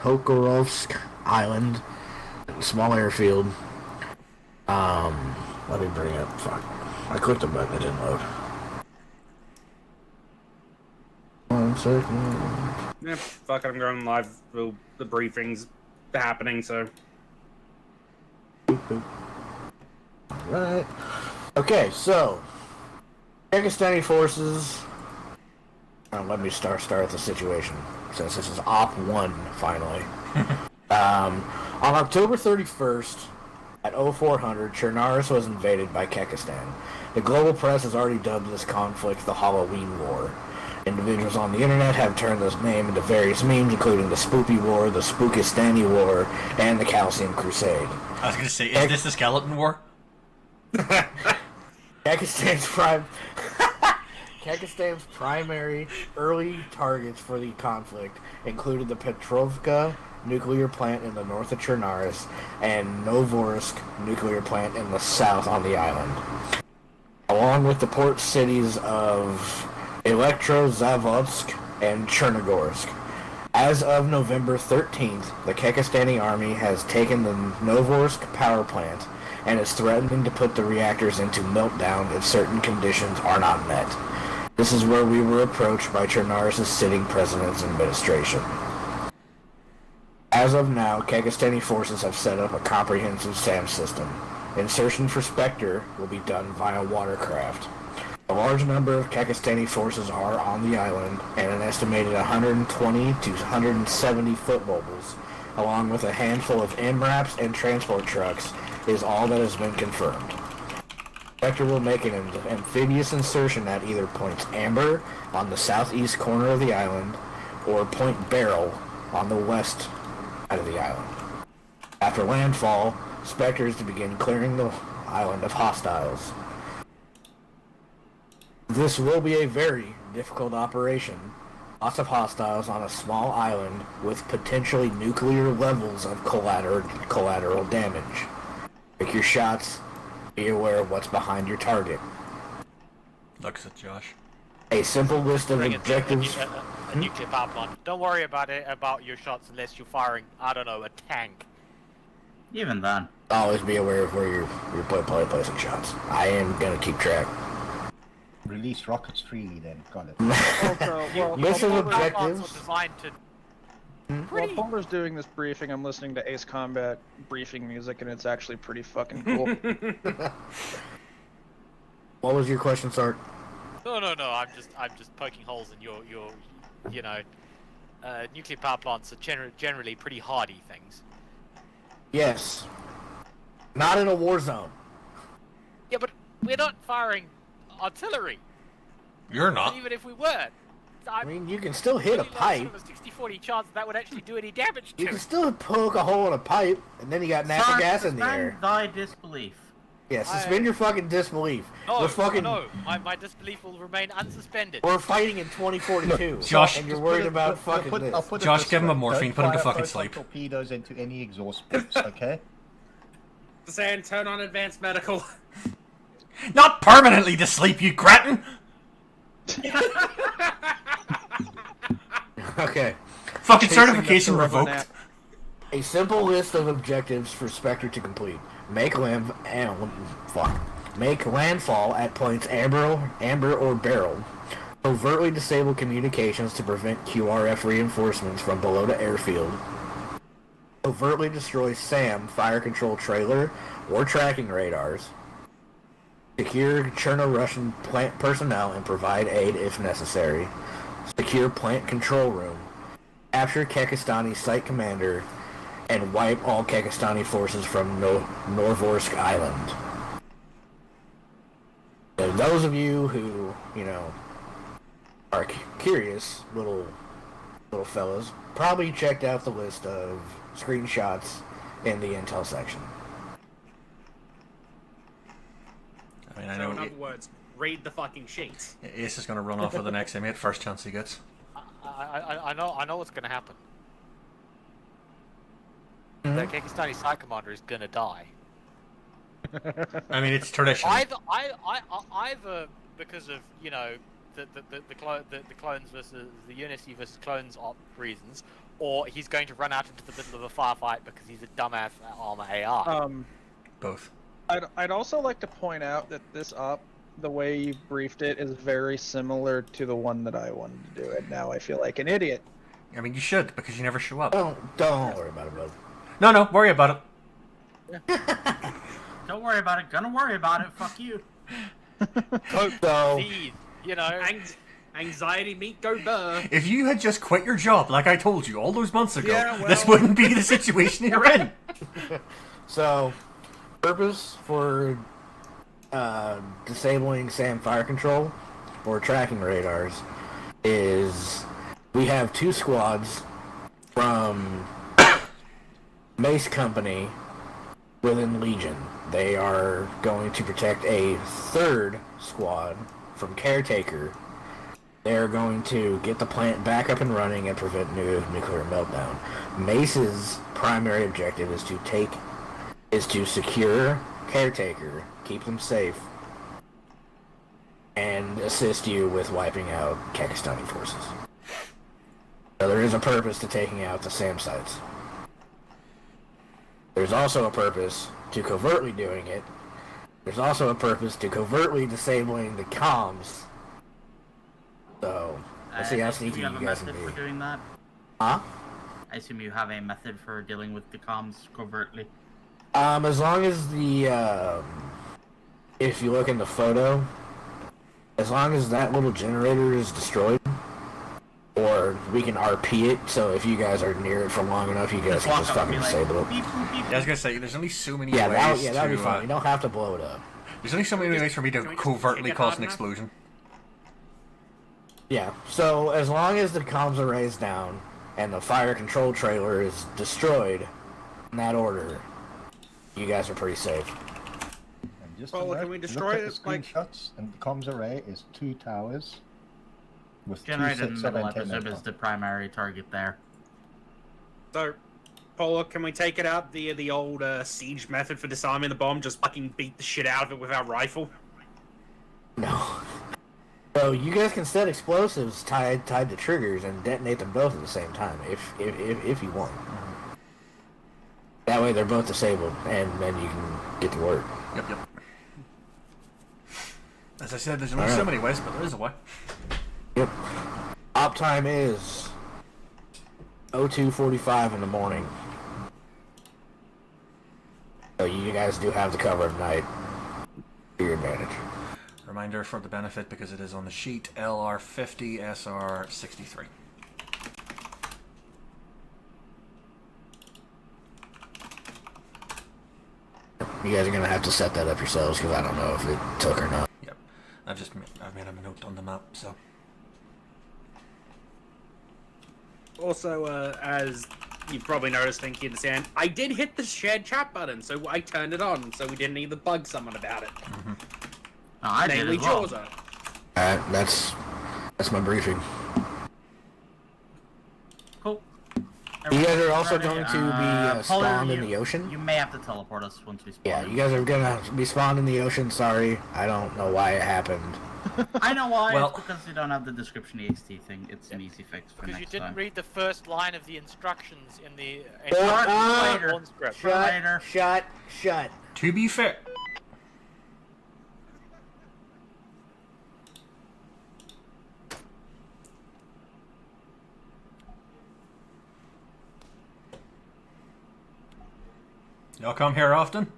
Hokorovsk Island, small airfield. Let me bring up. Fuck, I clicked a button. It didn't load. 1 second. Yeah, fuck it, I'm going live. The briefing's happening, so. Alright. Okay, so Pakistani forces. Let me start with the situation, since this is Op 1, finally. On October 31st, at 0400, Chernaris was invaded by Kekistan. The global press has already dubbed this conflict the Halloween War. Individuals on the internet have turned this name into various memes, including the Spoopy War, the Spookistani War, and the Calcium Crusade. I was going to say, is this the Skeleton War? Kazakhstan's primary early targets for the conflict included the Petrovka nuclear plant in the north of Chernaris and Novorossiysk nuclear plant in the south on the island, along with the port cities of Elektrozavodsk and Chernogorsk. As of November 13th, the Kekistani army has taken the Novorossiysk power plant and is threatening to put the reactors into meltdown if certain conditions are not met. This is where we were approached by Chernaris' sitting president's administration. As of now, Kekistani forces have set up a comprehensive SAM system. Insertion for Spectre will be done via watercraft. A large number of Kekistani forces are on the island, and an estimated 120 to 170 foot mobiles, along with a handful of MRAPs and transport trucks, is all that has been confirmed. Spectre will make an amphibious insertion at either Point Amber on the southeast corner of the island, or Point Beryl on the west side of the island. After landfall, Spectre is to begin clearing the island of hostiles. This will be a very difficult operation. Lots of hostiles on a small island with potentially nuclear levels of collateral damage. Pick your shots. Be aware of what's behind your target. Looks at Josh. A simple list of objectives. A nuclear power plant. Don't worry about your shots unless you're firing, I don't know, a tank. Even then. Always be aware of where you're placing shots. I am gonna keep track. Release rockets freely then, got it. List of objectives. Designed to While Palmer's doing this briefing, I'm listening to Ace Combat briefing music, and it's actually pretty fucking cool. What was your question, Sark? No. I'm just poking holes in your nuclear power plants are generally pretty hardy things. Yes. Not in a war zone. Yeah, but we're not firing artillery. You're not. And even if we were, I mean, you can still hit a pipe. Sort of a 60-40 chance that would actually do any damage to You can it. still poke a hole in a pipe, and then you got natural gas in the air. Suspend thy disbelief. Yeah, suspend your fucking disbelief. No, We're fucking. no, my disbelief will remain unsuspended. We're fighting in 2042. Josh, and you're worried about fucking this. Josh, give him a morphine, put him to fucking sleep. Torpedoes into any exhaust pipes, okay? Saying turn on advanced medical. Not permanently to sleep, you cretin! Okay. Fucking certification revoked. A simple list of objectives for Spectre to complete. Make landfall at points Amber or Beryl. Overtly disable communications to prevent QRF reinforcements from below the airfield. Overtly destroy SAM fire control trailer or tracking radars. Secure Cherno-Russian plant personnel and provide aid if necessary. Secure plant control room. Capture Kekistani site commander and wipe all Kekistani forces from Novorossiysk Island. So those of you who, are curious, little fellas, probably checked out the list of screenshots in the intel section. I mean, I So know in other words, raid the fucking sheets. Ace is gonna run off with the next inmate first chance he gets. I know what's gonna happen. Mm-hmm. The Kekistani site commander is gonna die. I mean, it's tradition. Either because of the clones versus the Unity versus clones reasons, or he's going to run out into the middle of a firefight because he's a dumbass ARMA AR. Both. I'd also like to point out that this op, the way you briefed it, is very similar to the one that I wanted to do, and now I feel like an idiot. I mean, you should, because you never show up. Don't worry about it, bud. No, worry about it. Don't worry about it. Gonna worry about it. Fuck you. So, You know, Anxiety meet go burr. If you had just quit your job, like I told you all those months ago, Yeah, well- this wouldn't be the situation you're in. so purpose for disabling SAM fire control or tracking radars is we have 2 squads from Mace Company within Legion. They are going to protect a 3rd squad from Caretaker. They're going to get the plant back up and running and prevent nuclear meltdown. Mace's primary objective is to secure Caretaker, keep them safe, and assist you with wiping out Kakistani forces. So there is a purpose to taking out the SAM sites. There's also a purpose to covertly doing it. There's also a purpose to covertly disabling the comms. So, let's see how sneaky you have you a guys can method be. for doing that? Huh? I assume you have a method for dealing with the comms covertly. As long as the, if you look in the photo, as long as that little generator is destroyed, or we can RP it, so if you guys are near it for long enough, you guys can just fucking disable it. Beep, boop, beep, Yeah, I was gonna say, there's only so many Yeah, ways that'd be to, fine. You don't have to blow it up. There's only so many ways for me to can we just covertly kick it cause hard an enough? explosion. Yeah, so as long as the comms are raised down and the fire control trailer is destroyed in that order, you guys are pretty safe. And just Well, alert, can we look destroy at it, the like- screenshots, and the comms array is 2 towers with 2 Generated in sets the of middle antennas. episode is the primary target there. So, Paula, can we take it out the old siege method for disarming the bomb? Just fucking beat the shit out of it with our rifle? No. So you guys can set explosives tied to triggers and detonate them both at the same time, if you want. That way they're both disabled, and then you can get to work. Yep. As I said, there's only so many ways, but there is a way. Yep. Op time is 02:45 in the morning. So you guys do have the cover of night to your advantage. Reminder for the benefit, because it is on the sheet, LR50 SR63. You guys are gonna have to set that up yourselves because I don't know if it took or not. Yep. I've made a note on the map, so. Also, as you've probably noticed, Inky and Sand, I did hit the shared chat button, so I turned it on, so we didn't need to bug someone about it. No, I did Namely, as well. Jawza. That's my briefing. Cool. You guys are also Ready? going to be Polar, spawned in you- the ocean? You may have to teleport us once we spawn. Yeah, you guys are gonna be spawned in the ocean, sorry. I don't know why it happened. I know why. Well- It's because you don't have the description EXT thing. It's an easy fix for because you next didn't time. read the first line of the instructions in the later. one script. Later. Shut. To be fair. Y'all come here often?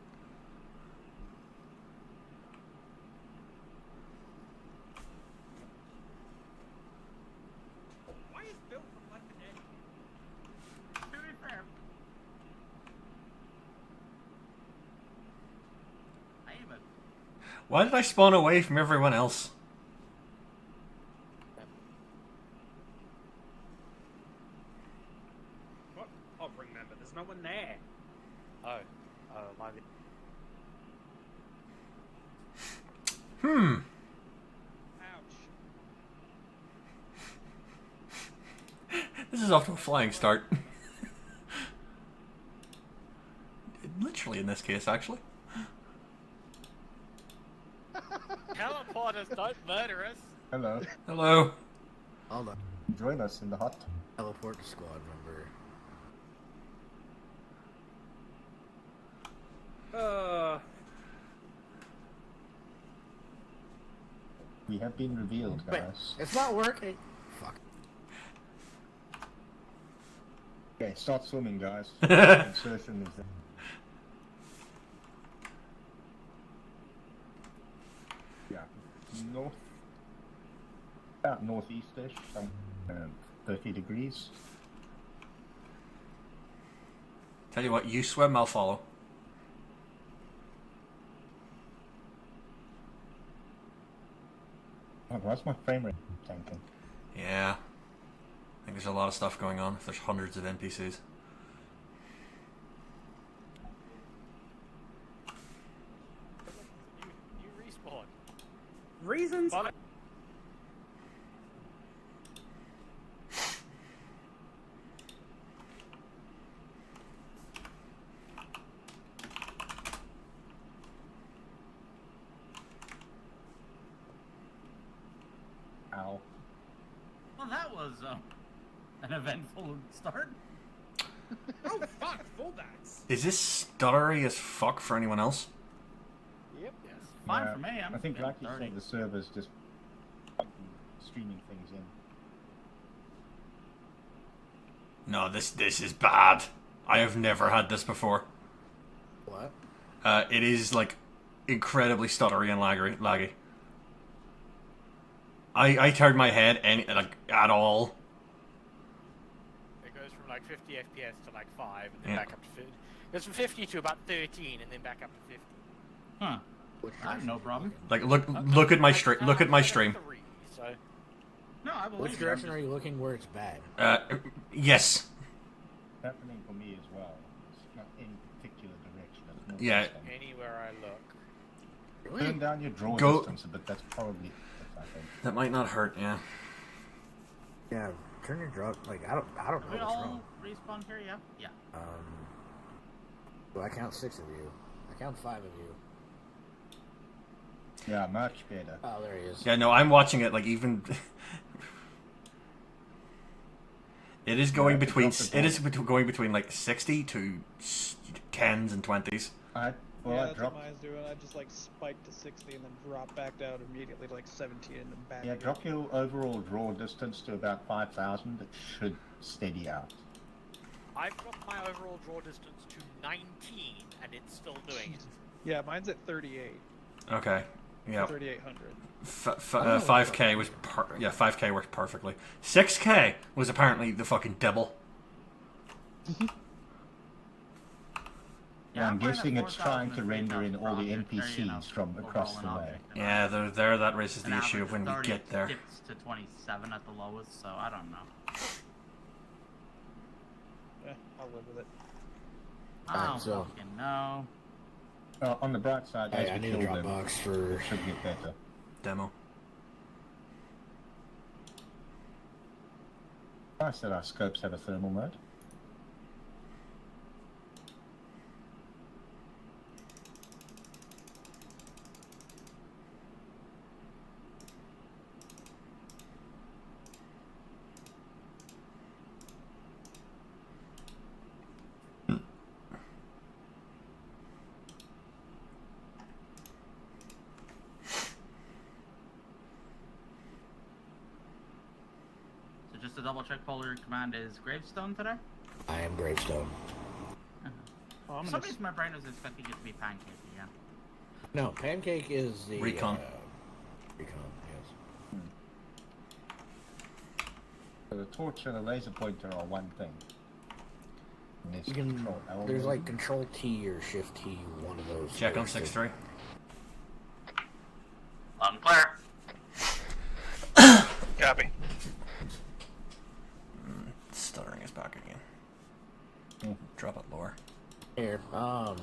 To be fair. Aim it. Why did I spawn away from everyone else? What? Oh, remember, there's no one there. Oh, my. This is off to a flying start. Literally in this case, actually. Teleporters don't murder us. Hello. Hello. Hold on. Join us in the hut. Teleport to squad member. We have been revealed, Wait, guys. it's not working. Fuck. Okay, start swimming, guys. Insertion is there. Yeah, north, about northeastish, some 30 degrees. Tell you what, you swim, I'll follow. Oh, why's my frame rate tanking? Yeah. I think there's a lot of stuff going on if there's hundreds of NPCs. You respawn. Reasons? But Ow. Well, that was an eventful start. Oh fuck, fullbacks. Is this stuttery as fuck for anyone else? Yep. Yes. Fine Yeah, for me. I'm I think, like you 30. said, the server's just streaming things in. No, this is bad. I have never had this before. What? It is like incredibly stuttery and laggy. I turned my head at all. it goes from like 50 FPS to like 5, and then Yeah. back up to 50. It goes from 50 to about 13, and then back up to 50. Huh. I have no problem. Like look at my stream. Look at my stream. 3, so No, I believe Which you. direction are you looking where it's bad? Yes. Happening for me as well. It's not any particular direction. It's more Yeah. system. anywhere I look. Turn down your draw Go- distance a bit. That's probably it, I think. That might not hurt. Yeah. Yeah, turn your drop. Like I don't know We what's all wrong. respawn here, yeah? Yeah. Well, I count 6 of you. I count 5 of you. Yeah, much better. Oh, there he is. Yeah. No, I'm watching it. Like even. It is going Yeah, between. drop the It is ball. going between like 60 to 10s and 20s. I Yeah, I that's dropped. what mine's doing. I just like spiked to 60 and then drop back down immediately to like 17 and then back. Yeah, again. drop your overall draw distance to about 5,000. It should steady out. I've dropped my overall draw distance to 19, and it's still doing it. Yeah, mine's at 38. Okay. Yeah. 3,800. 5K was 5K worked perfectly. 6K was apparently the fucking devil. Yeah, I'm fine at guessing it's 4,000 trying to and render in 3,000 all the per object, NPCs you know, from across the overall an way. object. Yeah, there that raises An the issue average of when we 30 get there. Dips to 27 at the lowest, so I don't know. Yeah, I'll live with it. I Alright, don't so- fucking know. On the bright side, Hey, as I we need a kill drop them, box for. it should get better. Demo. Nice that our scopes have a thermal mode. So just to double check, Polar Command is Gravestone today? I am Gravestone. Oh, I'm For some gonna reason my brain was expecting it to be Pancake again. No, Pancake is the Recon. Recon, yes. So the torch and the laser pointer are one thing. And there's You can. control L There's like maybe? Control T or Shift T, one of those. Check on works to- 6-3. Unclear. Copy. Stuttering is back again. Drop it lower. Here, I'm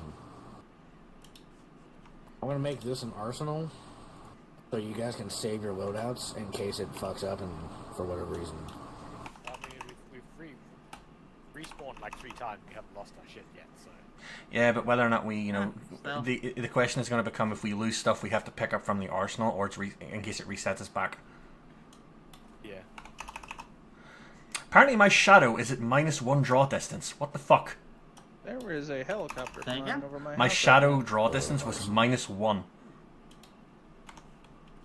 gonna make this an arsenal, so you guys can save your loadouts in case it fucks up and for whatever reason. I mean, we've respawned like 3 times. We haven't lost our shit yet, so. Yeah, but whether or not we, you know, Still. the question is going to become if we lose stuff we have to pick up from the arsenal, or it's in case it resets us back. Yeah. Apparently, my shadow is at -1 draw distance. What the fuck? There is a helicopter Say flying again? over my My house. shadow draw distance was -1.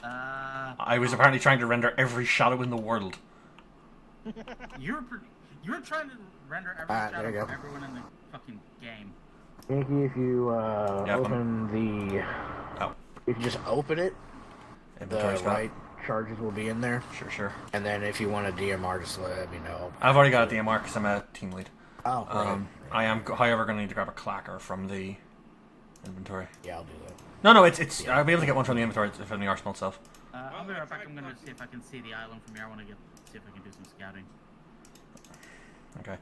I was apparently trying to render every shadow in the world. You were trying to render every there shadow you go. for everyone in the fucking game. Yankee, if you Yeah, open the... Oh. If you just open it, Inventory's the got right charges will be in there. Sure. And then if you want a DMR, just let me know. I've already got a DMR because I'm a team lead. Oh, right. I am, however, going to need to grab a clacker from the inventory. Yeah, I'll do that. No, it's. I'll be able to get one from the inventory, from the arsenal itself. I'll be right back. I'm gonna see if I can see the island from here. I want to see if I can do some scouting. Okay.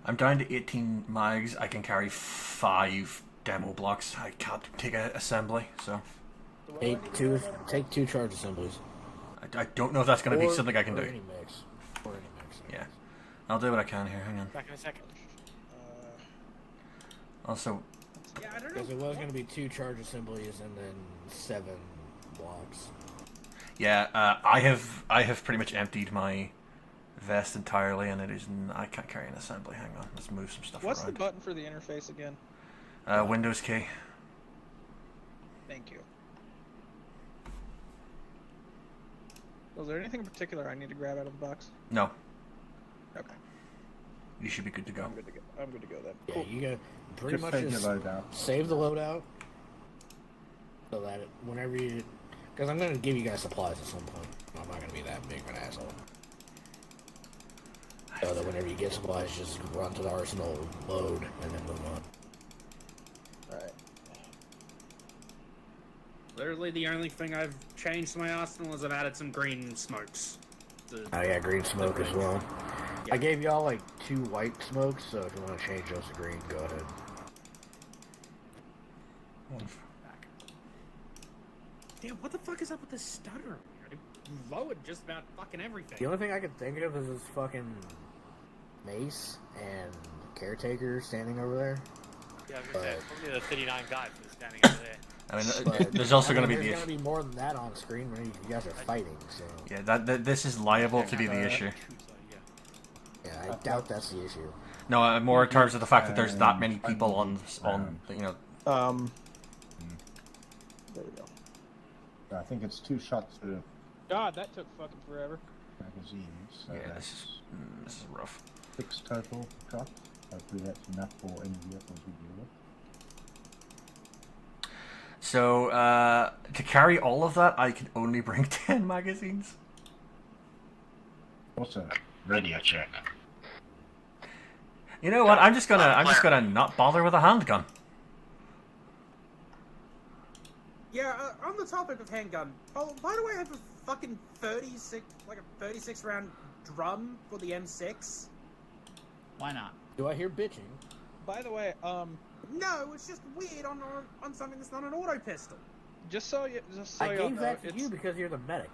I'm down to 18 mags. I can carry 5 demo blocks. I can't take an assembly, so... Take two charge assemblies. I don't know if that's going to be something I can do. Any mix. Or any mix. Yeah. I'll do what I can here. Hang on. Back in a second. Also... Yeah, I don't know. Because it was going to be 2 charge assemblies and then 7 blocks. Yeah, I have pretty much emptied my vest entirely, and it is... I can't carry an assembly. Hang on. Let's move some stuff What's the around. button for the interface again? Windows key. Thank you. Was there anything in particular I need to grab out of the box? No. Okay. You should be good to go. I'm good to go. I'm good to go then. Yeah, Cool. you got pretty Just much save just your loadout. save the loadout so that whenever you... Because I'm going to give you guys supplies at some point. I'm not going to be that big of an asshole. So that whenever you get supplies, just run to the arsenal, load, and then move on. Alright. Literally, the only thing I've changed to my arsenal is I've added some green smokes. I got green smoke as well. Yeah. I gave y'all like 2 white smokes, so if you want to change those to green, go ahead. Damn, what the fuck is up with this stutter? I lowered just about fucking everything. The only thing I can think of is this fucking mace and caretaker standing over there. Yeah, I was gonna say, But- probably the 39 guys that are standing over there. I mean, But, there's also I mean, going to be the there's issue. going to be more than that on screen when you guys are fighting, so... Yeah, that this is liable to be the issue. Yeah, I doubt that's the issue. No, more in terms of the fact that there's that many people on you know. There we go. I think it's 2 shots per God, that took fucking forever. magazine. So Yeah, that's this is rough. 6 total shots. Hopefully that's enough for any vehicles we deal with. So to carry all of that, I can only bring 10 magazines. Also, radio check. You know what? I'm just gonna not bother with a handgun. Yeah, on the topic of handgun, why do I have a fucking 36 round drum for the M6? Why not? Do I hear bitching? By the way, No, it's just weird on something that's not an auto pistol. just so you I all gave know, that to you because you're the medic.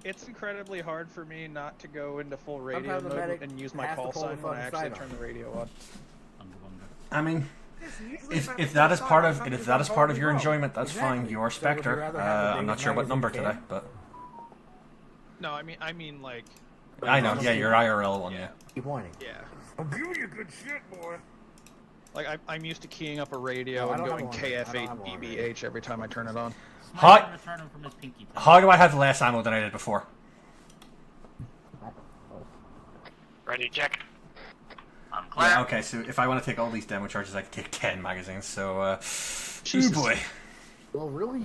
it's incredibly hard for me not to go into full radio Sometimes the medic mode and use my has to call pull the sign when I fucking actually side turn on. the radio on. I mean, Usually if I that is decide part on of something if that is that's part of horribly your wrong. enjoyment, that's fine. Exactly. You're So would you Spectre. rather have the I'm not biggest sure what magazine number you can? today, but No, I mean like. I know. Yeah, your IRL one. Yeah. Keep whining. Yeah. I'm giving you good shit, boy. Like I'm used to keying up a radio No, I and don't going have one. I don't have one. KF8BBH every time I turn it on. Hi. Smite's gonna turn him from his pinky. How do I have less ammo than I did before? Ready, check. I'm clear. Yeah, okay, so if I want to take all these demo charges, I can take 10 magazines. So, oh Jesus. boy. Well, really,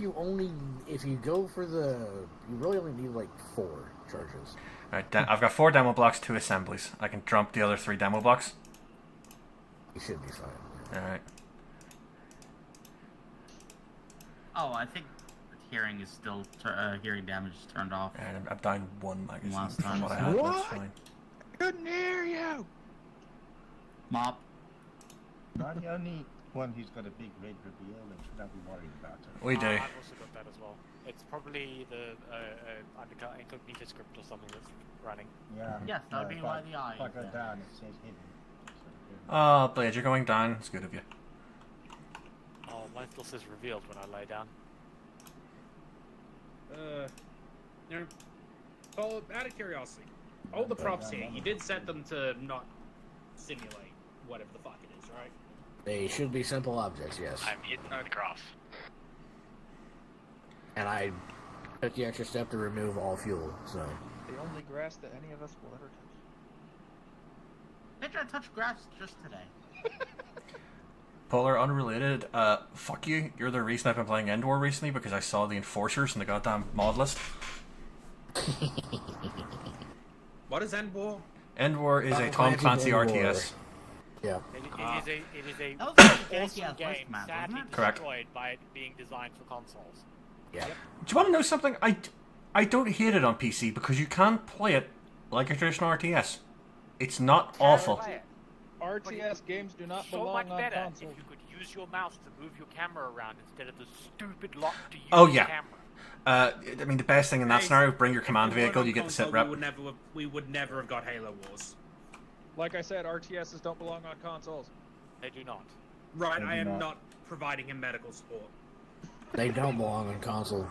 if you go for you really only need like 4 charges. Alright, I've got 4 demo blocks, 2 assemblies. I can dump the other 3 demo blocks. You should be fine. Alright. Oh, I think hearing is still hearing damage is turned off. And I'm down 1 magazine Last from time. what I had. That's What? fine. Couldn't hear you. Mop. Not the only one who's got a big red reveal and should not be worried about it. We do. I've also got that as well. It's probably the undercut incognito script or something that's running. Yeah. Yes, that would be if why I- the eye If I is go there. down, it says hidden. So, Oh, Blade, you're going down. It's good of you. Oh, mine still says revealed when I lay down. You know, well, out of curiosity, all the props here, you did set them to not simulate whatever the fuck it is, right? They should be simple objects, yes. I'm hidden across. And I Took the extra step to remove all fuel, so... The only grass that any of us will ever touch. Bitch, I touched grass just today. Polar, unrelated, fuck you. You're the reason I've been playing End War recently because I saw the Enforcers in the goddamn mod list. What is End War? End War is a Tom Clancy RTS. Yeah. It is a That was like a awesome JCS game, voice map, wasn't sadly it? Correct. destroyed by it being designed for consoles. Yeah. Do you want to know something? I don't hate it on PC because you can't play it like a traditional RTS. It's not awful. Play it. RTS games do not So belong much on better consoles. if you could use your mouse to move your camera around instead of the stupid lock to use Oh, yeah. camera. I mean, the best thing in that Hey, scenario, bring your If command we weren't vehicle, on you get the sit console, rep. We would never have got Halo Wars. Like I said, RTSs don't belong on consoles. They do not. Right, They I do am not. not providing him medical support. They don't belong on console.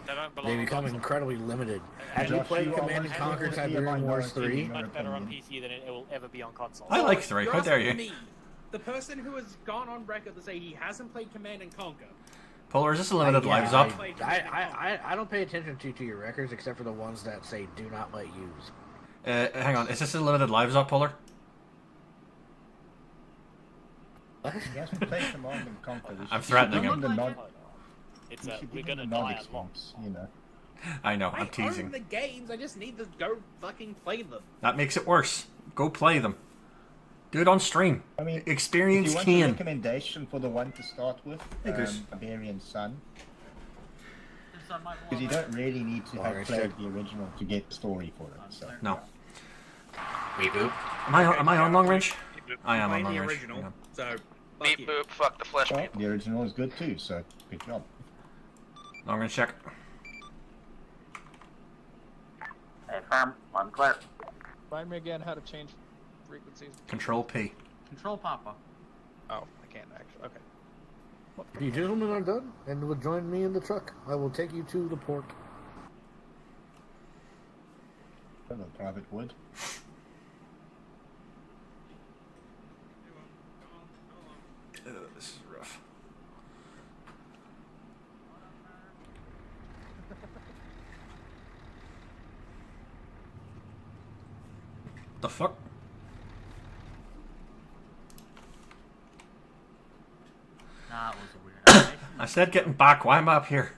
They don't belong They on become console. incredibly limited. Have you Josh, played you Command and always Conquer want to be a Tiberium Wars minority 3? in your Much better on opinion. PC than it will ever be on console. I like 3. You're How dare asking you? Me, the person who has gone on record to say he hasn't played Command and Conquer. Polar, is this a limited Yeah, lives up? I don't pay attention to your records except for the ones that say do not let use. Hang on, is this a limited lives up, Polar? He hasn't played Command and Conquer. I'm threatening him. The nod, It's you a, should we're give him gonna the die Nordics a lot. once, you know. I know, I I'm teasing. own the games, I just need to go fucking play them. That makes it worse. Go play them. Do it on stream. I mean, Experience if you want a can. recommendation for the one to start with, Because- Barbarian Sun, Just on my because you don't really need to Alright, have played the original to get the story for it. So. No. Reboot. Am I on long range? I am on Playing long the range. original, Hang on. so fuck Beep you. boop, fuck the flesh Well, meat. the original is good too, so good job. Long range check. Hey, firm, I'm clear. Remind me again how to change frequencies. Control P. Control Papa. Oh, I can't actually. Okay. You gentlemen are done and will join me in the truck. I will take you to the port. Hello, Private Wood. This is rough. The fuck? That was a weird animation. I said getting back. Why am I up here?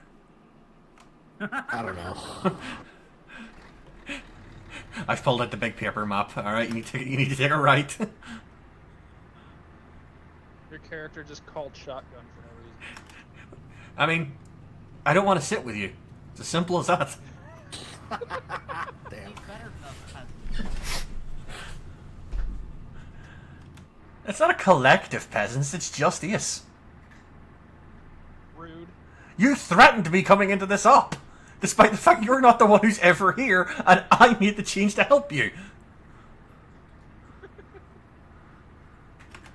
I don't know. I've pulled out the big paper map. All right, you need to take a right. Your character just called shotgun for no reason. I mean, I don't want to sit with you. It's as simple as that. Damn. He's better than us peasants. It's not a collective peasants. It's just Ace. Rude. You threatened me coming into this up, despite the fact you're not the one who's ever here, and I made the change to help you.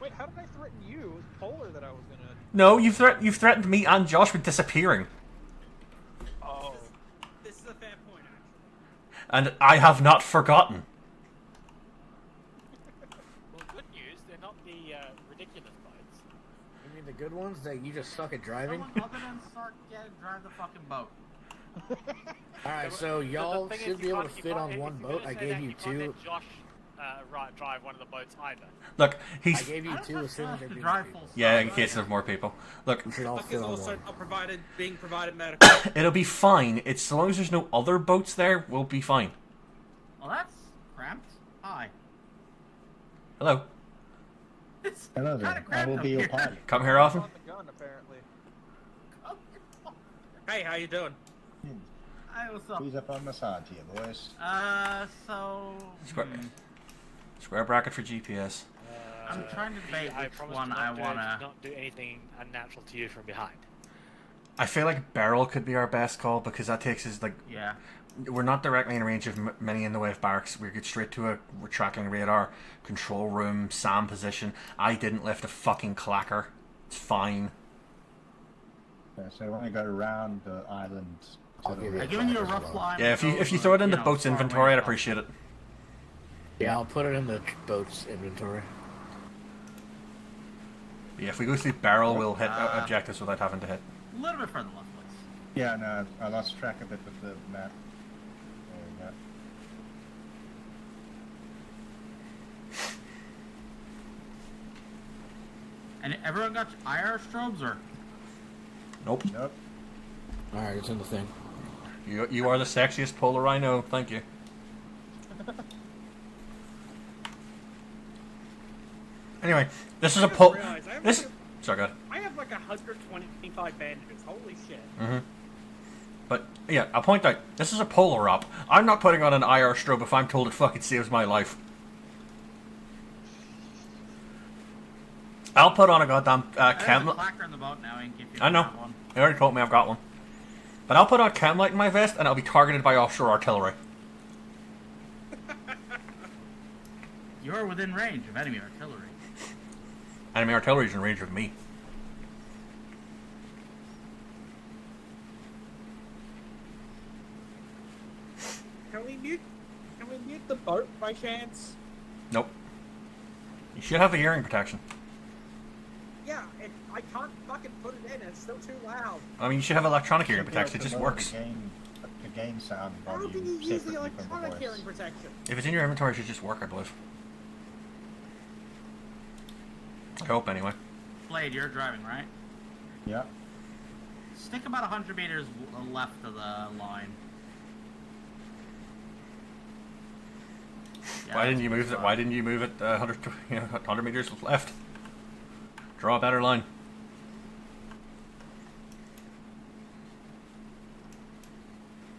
Wait, how did I threaten you? It was Polar that I was gonna. No, you've threatened me and Josh with disappearing, Oh. This is a fair point, actually. and I have not forgotten. Well, good news, they're not the ridiculous bites. You mean the good ones that you just suck at driving? Someone other than Sark, drive the fucking boat. Alright, so The y'all thing is, should be you able to can't- you fit can't- on if one you're boat. gonna I say gave that, you can't two. let Josh drive one of the boats either. Look, I he's gave you I don't two have as soon as time they're to being drive free. full yeah. stop. In case there's more people, look, We should all Fuck fit is on also one. not being provided medical. it'll be fine. It's so long as there's no other boats there, we'll be fine. Well, that's cramped. Hi. Hello, It's Hello kinda there. I cramped will up be your here. pilot. come here often. On the gun, apparently. Hey, how you doing? Hi, what's up? Please up on massage here, boys. So... Square, hmm, square bracket for GPS. I'm trying to debate I which promise one to I not do- wanna... not do anything unnatural to you from behind. I feel like barrel could be our best call because that takes us like Yeah. we're not directly in range of many in the way of barracks. We get straight to we're tracking radar, control room, SAM position. I didn't lift a fucking clacker. It's fine. So I want to go around the island. I'll give you I've a given you a track as rough well. line. Yeah, if you throw it in the boat's inventory, I'd appreciate it. Yeah, I'll put it in the boat's inventory. Yeah, if we go through barrel, we'll hit objectives without having to hit. A little bit further left, please. Yeah, no, I lost track of it with the map. There we go. And everyone got IR strobes, or? Nope. Nope. Alright, it's in the thing. You are the sexiest polar I know. Thank you. Anyway, this is a pull. This. Sorry, go ahead. I have like 125 bandages. Holy shit. Mm-hmm. But yeah, I'll point out this is a polar op. I'm not putting on an IR strobe if I'm told it fucking saves my life. I'll put on a goddamn There's a chem. clacker in the boat now, in case you I know. have one. They already told me I've got one. But I'll put on chem light in my vest and I'll be targeted by offshore artillery. You're within range of enemy artillery. Enemy artillery's in range of me. Can we mute the boat by chance? Nope. You should have the hearing protection. Yeah, I can't fucking put it in. It's still too loud. I mean, you should have electronic hearing Should be able protection. It to just lower works. The game sound How volume can you use the separately from electronic voice. hearing protection? If it's in your inventory, it should just work, I believe. I hope, anyway. Blade, you're driving, right? Yeah. Stick about 100 meters left of the line. Yeah, Why didn't that's you a good move it? spot. Why didn't you move it 100 meters left? Draw a better line.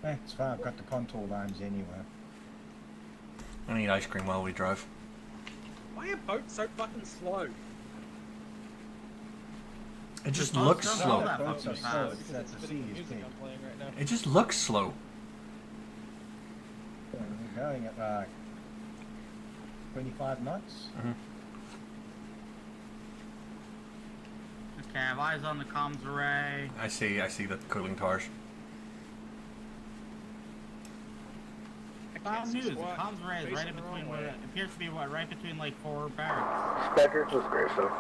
Eh, it's fine. I've got the contour lines anyway. I need ice cream while we drive. Why are boats so fucking slow? It just boats looks don't slow. go that Boats are fucking slow. fast. It's that the sea is big. It just looks slow. Yeah, we're going at like 25 knots. Okay, I have eyes on the comms array. I see the cooling towers. Bad news, the comms array is right in between what it appears to be right between like 4 barracks. Spectre was gravestone.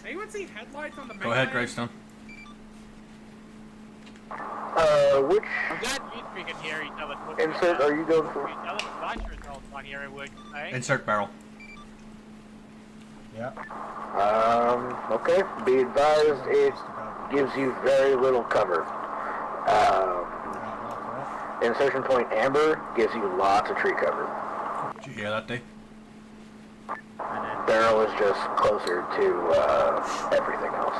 Anyone see headlights on the main Go ahead, lane? Gravestone. Which I'm glad you three can hear each other. insert are you going for? Each other, but the results on here would say. Insert barrel. Yeah. Okay. Be advised, it gives you very little cover. Insertion point amber gives you lots of tree cover. Did you hear that, Dave? Barrel is just closer to everything else.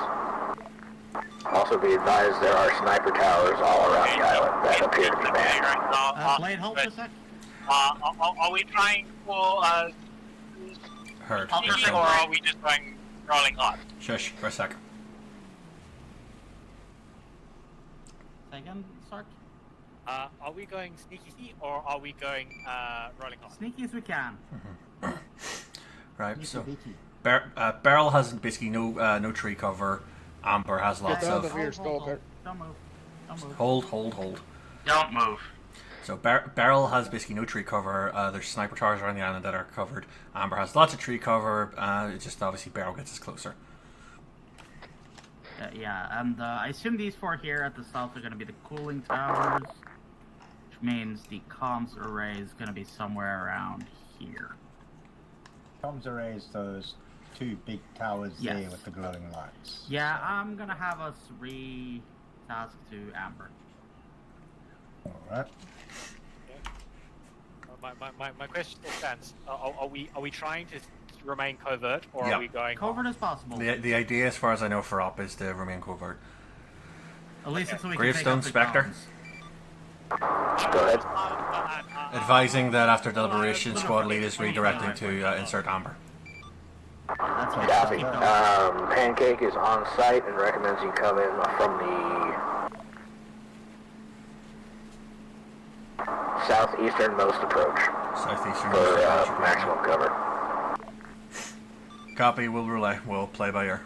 Also be advised there are sniper towers all around the island that appear to be manned. Blade, hold for a sec. Are we trying for Heard. sneaky, or are we just going rolling hot? Shush, for a sec. Say again, Sark? Are we going sneaky or are we going rolling hot? Sneaky as we can. Right, so Vicky. barrel has basically no tree cover. Amber has lots down of. the rear skull, Kurt. Don't move. Don't move. Hold. Don't move. So barrel has basically no tree cover. There's sniper towers around the island that are covered. Amber has lots of tree cover. It's just obviously barrel gets us closer. Yeah, and I assume these 4 here at the south are going to be the cooling towers, which means the comms array is going to be somewhere around here. Comms arrays those 2 big towers there Yes. with the glowing lights. Yeah, I'm going to have us re-task to Amber. Alright. My question still stands. Are we trying to remain covert or Yeah. are we going Covert as possible. The idea, as far as I know, for op is to remain covert. At least until we Gravestone, can take out Spectre. the comms. Go ahead. Advising that after deliberation, squad lead is redirecting to insert Amber. That's what Copy. keep going. Pancake is on site and recommends you come in from the southeasternmost approach Southeastern. for maximum cover. Copy. We'll relay. We'll play by ear.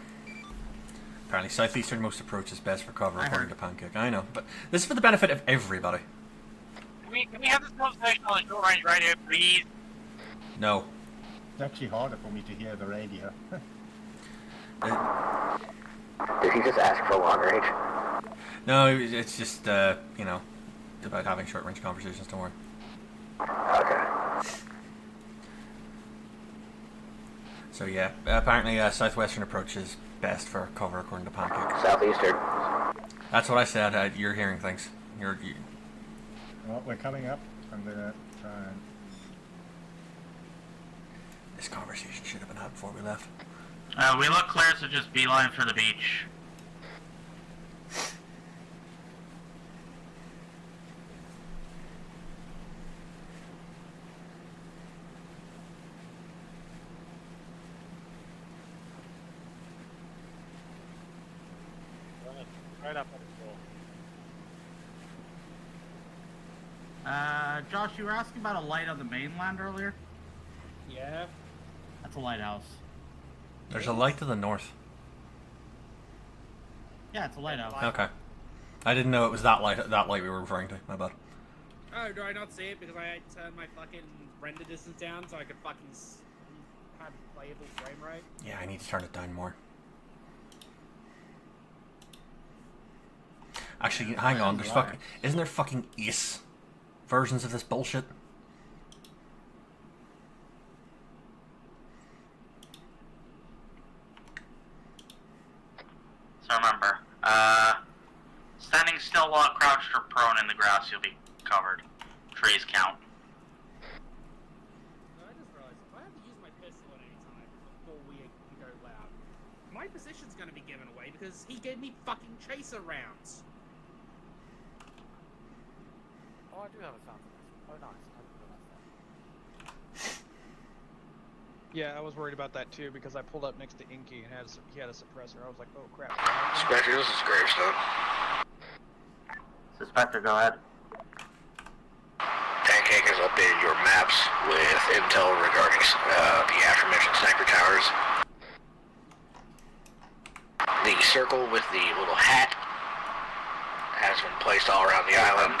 Apparently, southeasternmost approach is best for cover, I according heard. to Pancake. I know, but this is for the benefit of everybody. Can we have this conversation on the short range radio, please? No. It's actually harder for me to hear the radio. Did he just ask for long range? No, it's just, you know, about having short-range conversations, don't worry. Okay. So yeah, apparently southwestern approach is best for cover according to Pancake. Southeastern. That's what I said. You're hearing things. You... Well, we're coming up. I'm gonna try and... This conversation should have been had before we left. We look clear, so just beeline for the beach. Right up at the pool. Josh, you were asking about a light on the mainland earlier? Yeah. That's a lighthouse. There's a light to the north. Yeah, it's a lighthouse. Okay. I didn't know it was that light we were referring to. My bad. Oh, do I not see it because I turned my fucking render distance down so I could fucking have playable frame rate? Yeah, I need to turn it down more. Actually, hang on. There's fucking... Isn't there fucking Ace versions of this bullshit? So remember, standing still while crouched or prone in the grass, you'll be covered. Trees count. I just realized if I have to use my pistol at any time before we go loud, my position's gonna be given away because he gave me fucking chaser rounds. Oh, I do have a sound for this. Oh, nice. I didn't realize that. Yeah, I was worried about that too because I pulled up next to Inky and he had a suppressor. I was like, oh crap. Spectre, this is Gravestone. Spectre, go ahead. Pancake has updated your maps with intel regarding the aforementioned sniper towers. The circle with the little hat has been placed all around the island.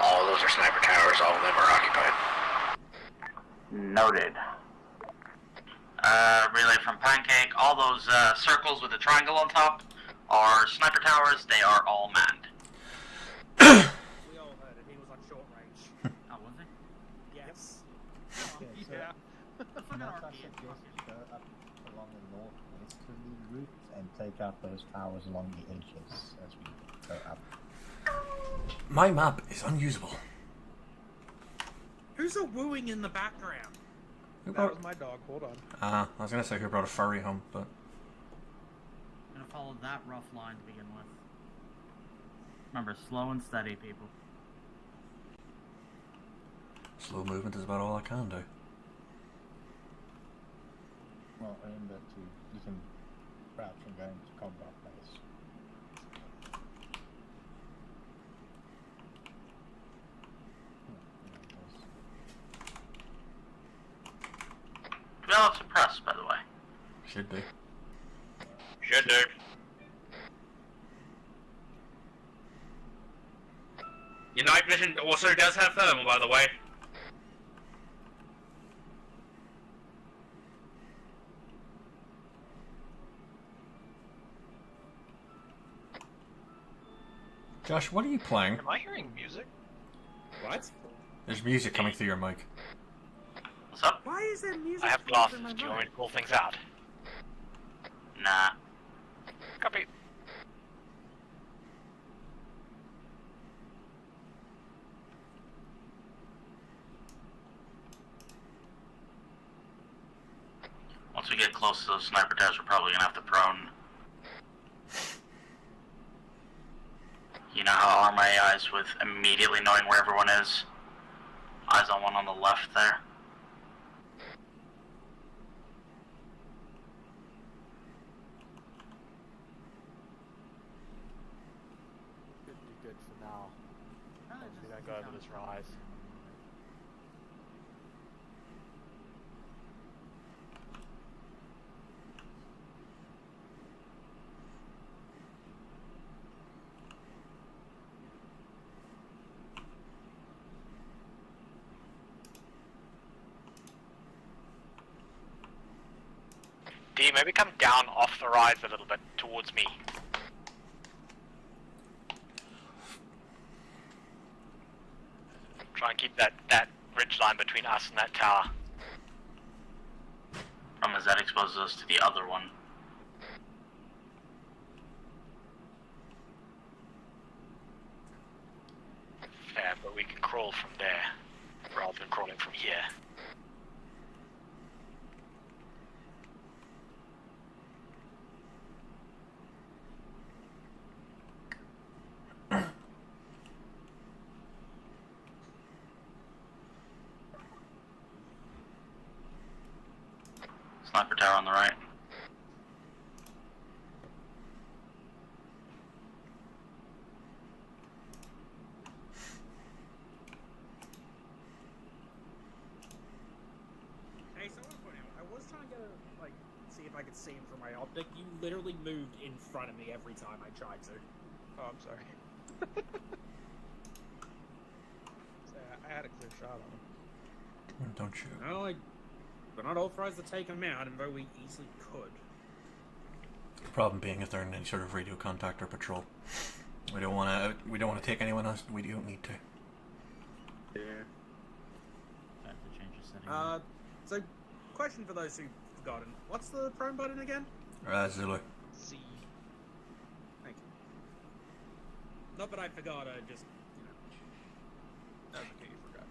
All of those are sniper towers, all of them are occupied. Noted. Relay from Pancake. All those circles with the triangle on top are sniper towers. They are all manned. We all heard it. He was on short range. Oh, was it? Yes. Okay, so Yeah. Matt, I suggest you go up along the northwesterly route and take out those towers along the edges as we go up. My map is unusable. Who's a wooing in the background? Who That brought... was my dog. Hold on. I was gonna say who brought a furry home, but... I'm gonna follow that rough line to begin with. Remember, slow and steady, people. Slow movement is about all I can do. Well, remember you can crouch and go into combat phase. Well, it's suppressed, by the way. Should be. Should do. Your night vision also does have thermal, by the way. Josh, what are you playing? Am I hearing music? What? There's music coming through your mic. What's up? Why is there music? I have coming glasses. through my Do you want me mic? to pull things out? Nah. Copy. Once we get close to those sniper towers, we're probably gonna have to prone. You know how ARMA AIs with immediately knowing where everyone is? Eyes on one on the left there. Should be good for now. Hopefully don't go over this rise. Inky, maybe come down off the rise a little bit towards me. Try and keep that ridge line between us and that tower. As that exposes us to the other one. Fair, but we can crawl from there, rather than crawling from here. Sniper tower on the right. Hey, so I want to point out, I was trying to see if I could see him from my optic. You literally moved in front of me every time I tried to. Oh, I'm sorry. I had a clear shot on him. Don't shoot. No, we're not authorized to take him out, and though we easily could. The problem being if they're in any sort of radio contact or patrol. We don't want to take anyone else. We don't need to. Yeah. I have to change the setting. So, question for those who've forgotten. What's the prone button again? Zulu. C. Thank you. Not that I forgot, I just, That was okay, you forgot.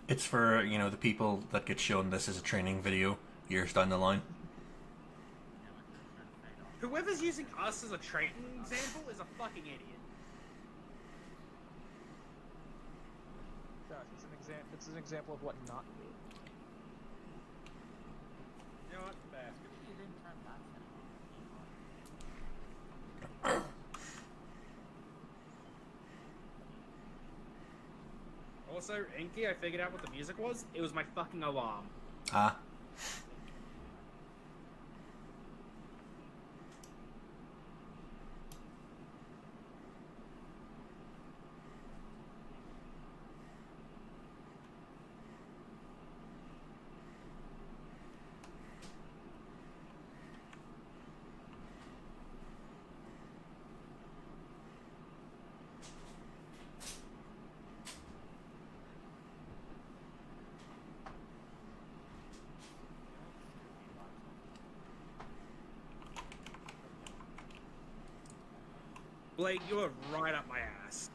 It's for, the people that get shown this as a training video years down the line. Whoever's using us as a training example is a fucking idiot. Josh, it's an example of what not to do. You know what? Also, Inky, I figured out what the music was. It was my fucking alarm. Ah. Blake, you are right up my ass.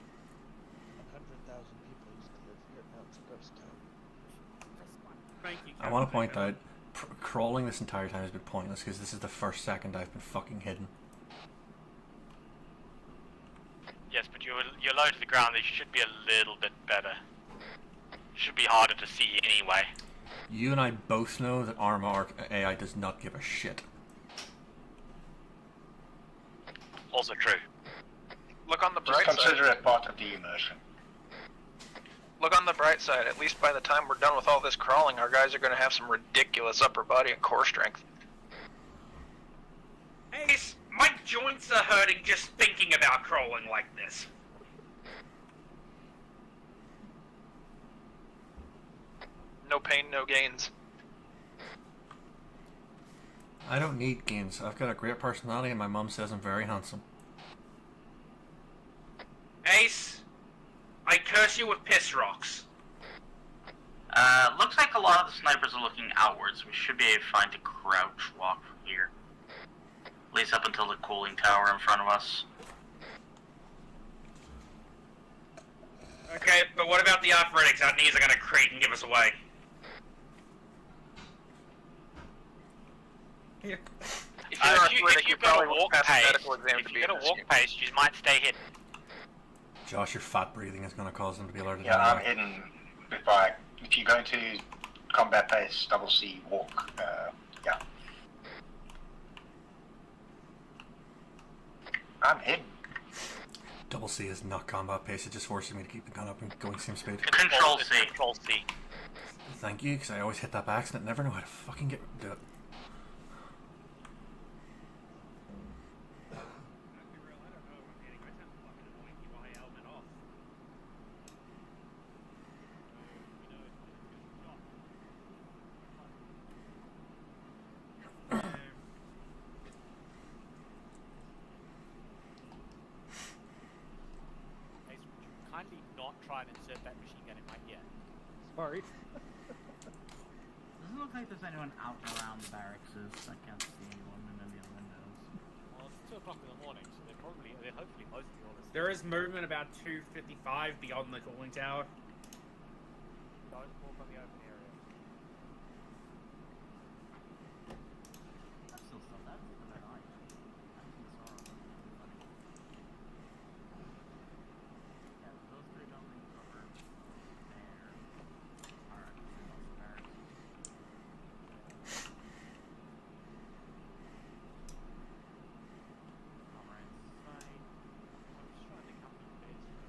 100,000 people used to live here. Now it's a ghost town. Thank you. I want to point out, crawling this entire time has been pointless because this is the first second I've been fucking hidden. Yes, but you're low to the ground. They should be a little bit better. Should be harder to see anyway. You and I both know that ARMA or AI does not give a shit. Also true. Look on the Just bright consider side. it part of the immersion. Look on the bright side. At least by the time we're done with all this crawling, our guys are going to have some ridiculous upper body and core strength. Ace, my joints are hurting just thinking about crawling like this. No pain, no gains. I don't need gains. I've got a great personality and my mum says I'm very handsome. Ace, I curse you with piss rocks. Looks like a lot of the snipers are looking outwards. We should be fine to crouch walk from here. At least up until the cooling tower in front of us. Okay, but what about the athletics? Our knees are gonna creak and give us away. If you're athletic, you If you've got probably a won't walk pass the pace, medical exam if to you be get in a this walk game. pace, you might stay hidden. Josh, your fat breathing is going to cause them to be alerted. Yeah, I'm anyway. hidden. If you go to combat pace, double C, walk, yeah. I'm hidden. Double C is not combat pace. It just forces me to keep the gun up and going same speed. Control C. Control C. Thank you, because I always hit that by accident. Never know how to fucking do it. try and insert that machine gun in my ear. Sorry. Doesn't look like there's anyone out and around the barracks. I can't see anyone in any of the windows. Well, it's 2 o'clock in the morning, so they're hopefully most of you all asleep. There is movement about 2:55 beyond the cooling tower. Don't walk on the open area. That's still stuff. That's the red eye. I think it's horrible. Yeah, those 3 buildings over there are also barracks. Alright, site. I'm just trying to think how many days ago.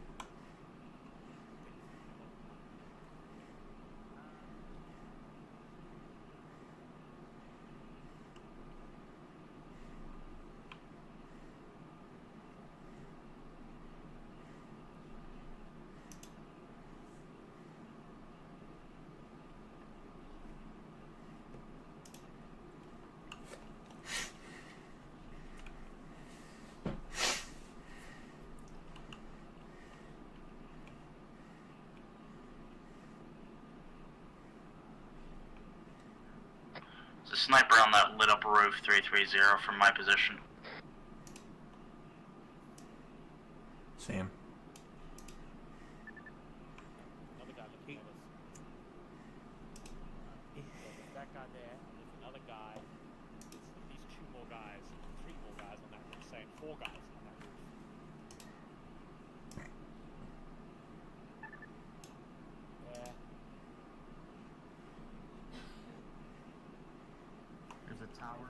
There's a sniper on that lit up roof 330 from my position. Same. Another guy looking at us. There's that guy there, and there's another guy. There's at least 2 more guys, 3 more guys on that roof, saying 4 guys on that roof. Yeah. There's a tower.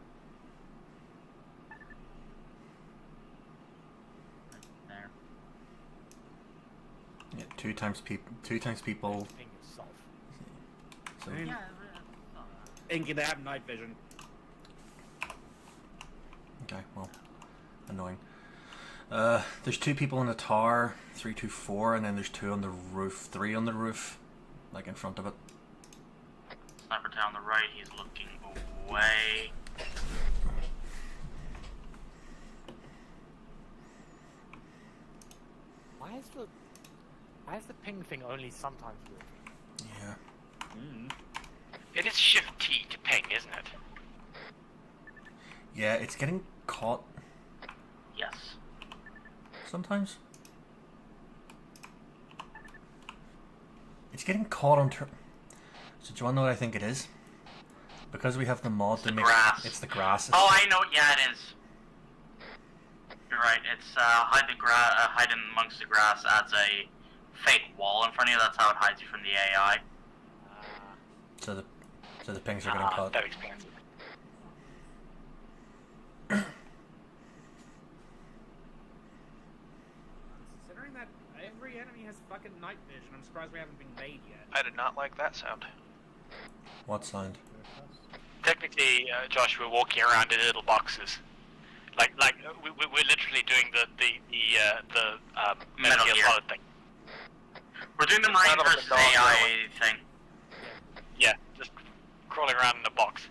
Right there. Yeah, two times people. Ping yourself. So And Yeah, I saw that. Inky, they have night vision. okay, well, annoying. There's 2 people in the tower, 324, and then there's 2 on the roof, 3 on the roof, like in front of it. Sniper down the right, he's looking away. Why is the ping thing only sometimes working? Yeah. It is Shift T to ping, isn't it? Yeah, it's getting caught Yes. sometimes. It's getting caught on So do you want to know what I think it is? Because we have the mod to make grass. it's the grass. Oh, I know. Yeah, it is. You're right. It's hiding amongst the grass adds a fake wall in front of you. That's how it hides you from the AI. So the pings are getting caught. That explains it. Considering that every enemy has fucking night vision, I'm surprised we haven't been made yet. I did not like that sound. What sound? Technically, Josh, we're walking around in little boxes. We're literally doing the Metal Gear Solid thing. We're doing the It's mind not on the versus dog AI thing. Yeah, just crawling around in a box.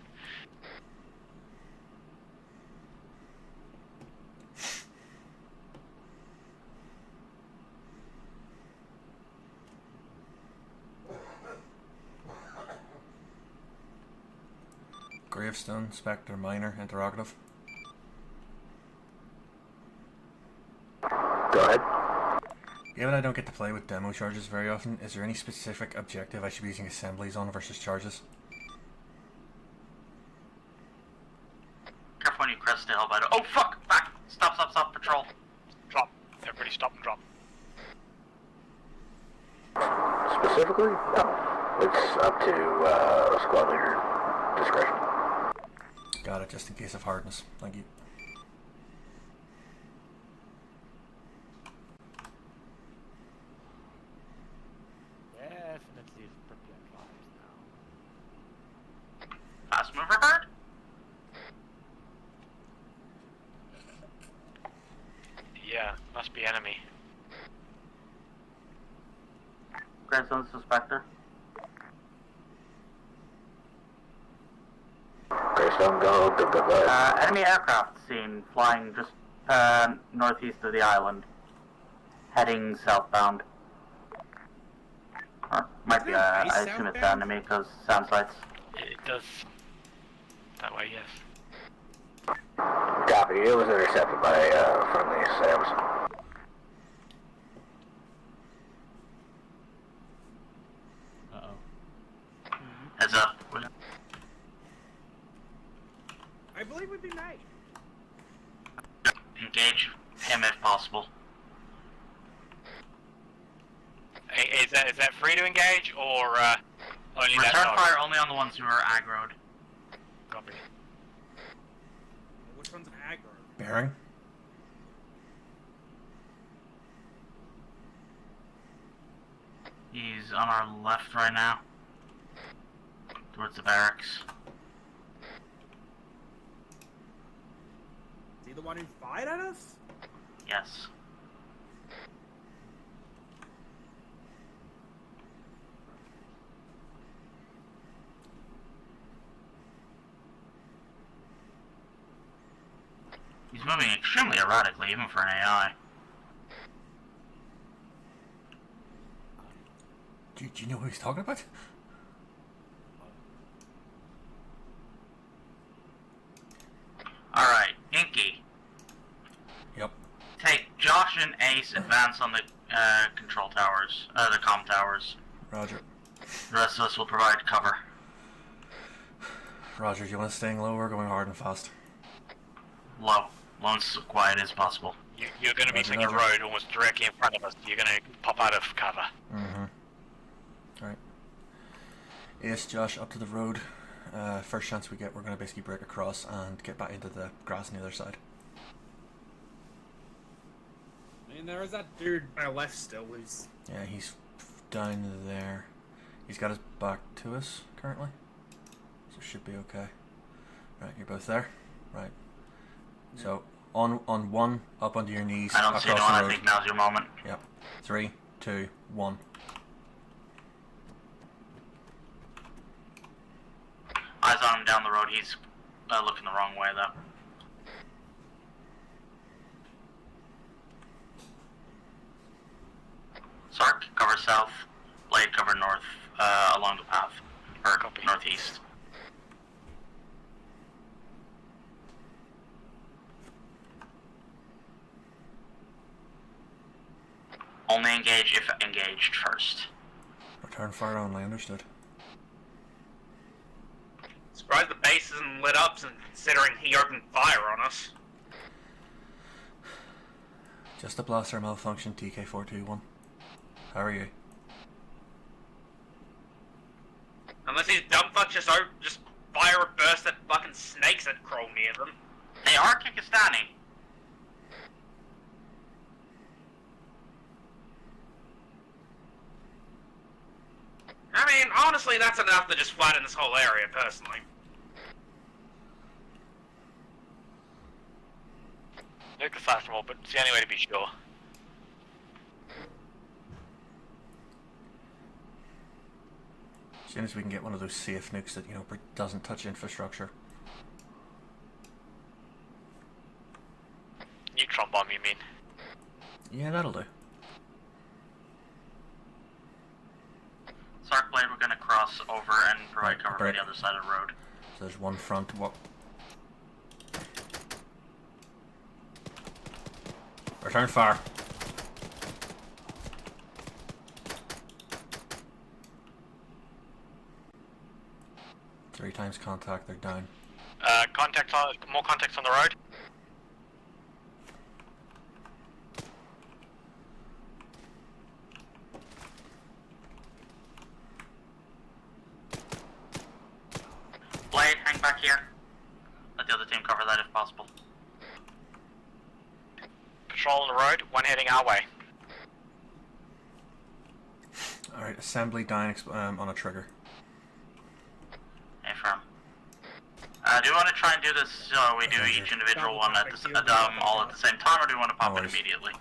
Gravestone, Spectre, Minor, Interrogative. Go ahead. Given I don't get to play with demo charges very often, is there any specific objective I should be using assemblies on versus charges? Careful when you crest the hell by the. Oh fuck! Back! Stop! Patrol! Drop. Everybody stop and drop. Specifically? No. It's up to squad leader discretion. Got it, just in case of hardness. Thank you. Definitely Pripyat vibes now. Fast mover bird? Yeah, must be enemy. Gravestone Spectre. Greystone, go ahead. Enemy aircraft seen flying just northeast of the island, heading southbound. Might be, I assume it's the enemy, because sound sites. It does. That way, yes. Copy. It was intercepted by friendly SAMs. Heads up. I believe we'd be made. Engage him if possible. Is that free to engage, or only that Return target? fire only on the ones who are aggroed. Copy. Which one's an aggro? Bearing. He's on our left right now. Towards the barracks. Is he the one who fired at us? Yes. He's moving extremely erratically, even for an AI. Do you know who he's talking about? Alright, Inky. Yep. Take Josh and Ace, advance on the control towers, the comm towers. Roger. The rest of us will provide cover. Roger, do you want us staying low or going hard and fast? Low. Low and as quiet as possible. You're going to be taking a road almost directly in front of us. You're going to pop out of cover. Mm-hmm. Alright. Ace, Josh, up to the road. First chance we get, we're going to basically break across and get back into the grass on the other side. And there is that dude on our left still who's... Yeah, he's down there. He's got his back to us currently. So should be okay. Right, you're both there? Right. Yeah. So, on one, up onto your knees. I don't see anyone, I think now's your moment. Yep. 3, 2, 1. Eyes on him down the road, he's looking the wrong way though. Sark, cover south. Blade, cover north, along the path. Or Copy. Northeast. Only engage if engaged first. Return fire only, understood. Surprised the base isn't lit up considering he opened fire on us. Just a blaster malfunction, TK421. How are you? Unless these dumb fucks just fire a burst at fucking snakes that crawl near them. They are Kikistani. I mean, honestly, that's enough to just flatten this whole area, personally. Nuke the flash more, but it's the only way to be sure. As soon as we can get one of those safe nukes that, you know, doesn't touch infrastructure. Neutron bomb, you mean? Yeah, that'll do. Sark Blade, we're gonna cross over and provide cover for the other side of the road. So there's one front. What? Return fire. Three times contact, they're down. More contacts on the road. Blade, hang back here. Let the other team cover that if possible. Patrol on the road, one heading our way. Alright, assembly down on a trigger. Affirm. Do you want to try and do this so we do each individual one at all at the same time, or do you want to pop in immediately?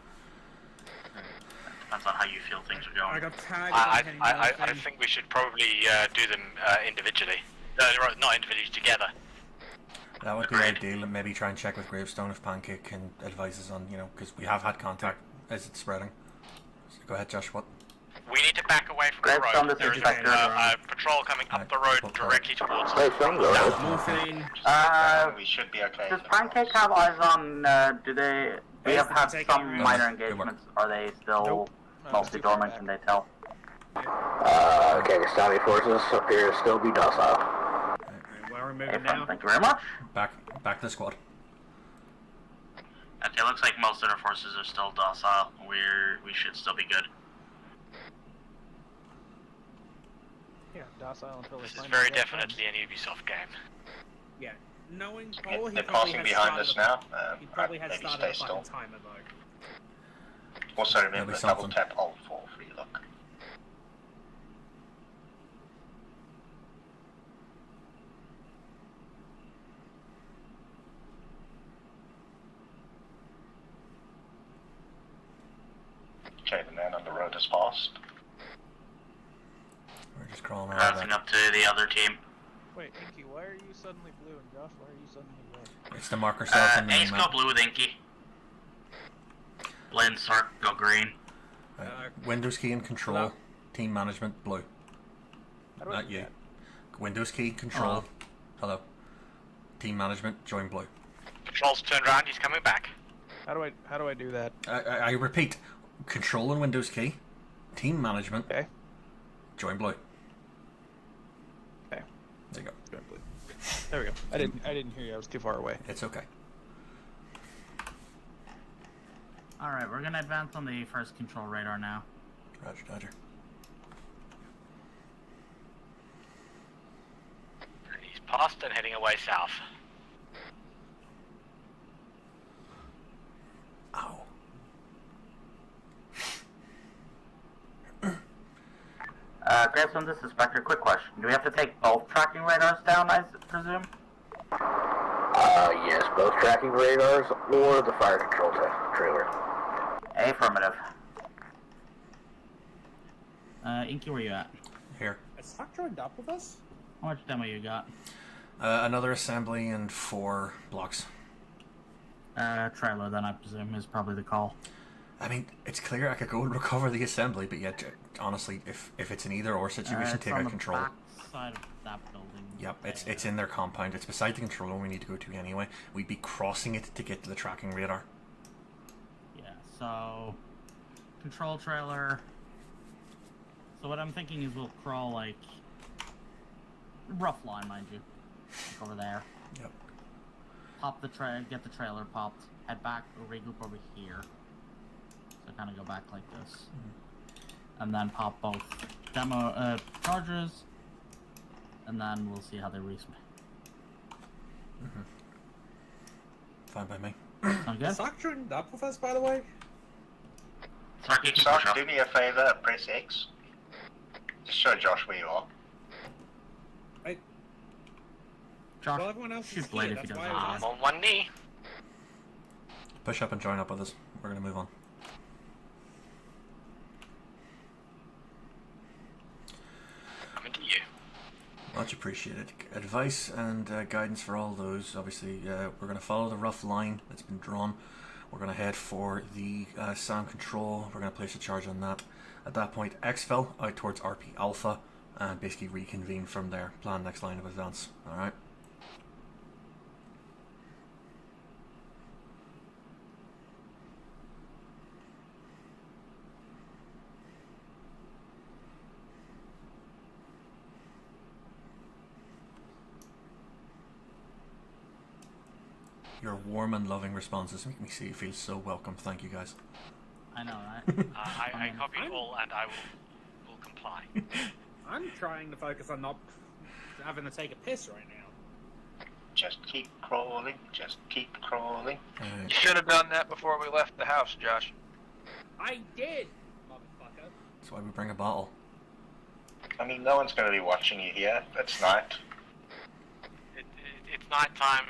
Depends on how you feel things are going. I got tagged. I think we should probably do them individually. Not individually, together. That would be ideal, and maybe try and check with Gravestone if Pancake can advise us on, you know, because we have had contact as it's spreading. So go ahead, Josh, what? We need to back away from the road. There is a patrol coming up the road directly towards us. From the south. Morphine. We should be okay. Does Pancake have eyes on, do we have had some minor engagements? Are they still mostly dormant, can they tell? Pakistani forces appear to still be docile. Where are we moving now? Thank you very much. Back to the squad. Okay, looks like most of our forces are still docile. We should still be good. Yeah, docile until This is very definitely an Ubisoft game. Yeah. Knowing Paul, They're passing behind us now. He probably has maybe started stay a still. fucking timer though. Also remember to double tap Alt for free look. Okay, the man on the road has passed. We're just crawling around. Passing up to the other team. Wait, Inky, why are you suddenly blue, and Josh, why are you suddenly red? It's the marker cells in the Ace map. go blue with Inky. Blend Sark go green. Windows key and control. Hello? Team management blue. How do I Not do you. that? Windows key control. Hello. Team management join blue. Patrol's turned around, he's coming back. How do I do that? I repeat. Control and Windows key. Team management. Okay. Join blue. Okay. There you go. Join blue. There we go. I didn't hear you. I was too far away. It's okay. Alright, we're gonna advance on the first control radar now. Roger, Dodger. He's passed and heading away south. Ow. Grayson, this is Spectre. Quick question. Do we have to take both tracking radars down, I presume? Yes, both tracking radars or the fire control trailer. Affirmative. Inky, where you at? Here. Is Sock joined up with us? How much demo you got? Another assembly and 4 blocks. Trailer then, I presume, is probably the call. I mean, it's clear I could go and recover the assembly, but yet, honestly, if it's an either-or situation, take out control. Back side of that building. Yep, it's in their compound. It's beside the control room we need to go to anyway. We'd be crossing it to get to the tracking radar. Yeah, so... Control trailer... So what I'm thinking is we'll crawl, like... Rough line, mind you. Like over there. Yep. Pop the get the trailer popped. Head back, regroup over here. So kind of go back like this. And then pop both demo chargers. And then we'll see how they respawn. Fine by me. Sound good? Is Sock joined up with us, by the way? Sark, do me a favor, press X. Just show Josh where you are. Josh, Well, everyone else shoot is Blade here, if he that's doesn't. why I was I'm on one knee. Push up and join up with us. We're going to move on. Coming to you. Much appreciated. Advice and guidance for all those. Obviously, we're going to follow the rough line that's been drawn. We're going to head for the sound control. We're going to place a charge on that. At that point, exfil out towards RP Alpha and basically reconvene from there. Plan next line of advance. Alright? Your warm and loving responses make me feel so welcome. Thank you, guys. I know, right? I copy all and I will comply. I'm trying to focus on not having to take a piss right now. Just keep crawling, just keep crawling. You should have done that before we left the house, Josh. I did, motherfucker. That's why we bring a bottle. I mean, no one's going to be watching you here. It's night. It's night time.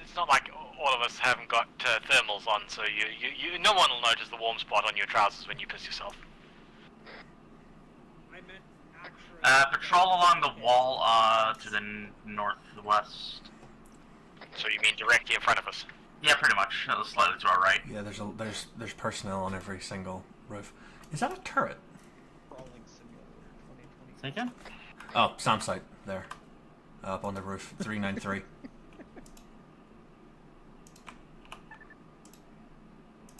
It's not like all of us haven't got thermals on, so no one will notice the warm spot on your trousers when you piss yourself. I meant actually. Patrol along the wall to the northwest. So you mean directly in front of us? Yeah, pretty much. Slightly to our right. Yeah, there's personnel on every single roof. Is that a turret? Taken? Oh, SAM site there, up on the roof. 393.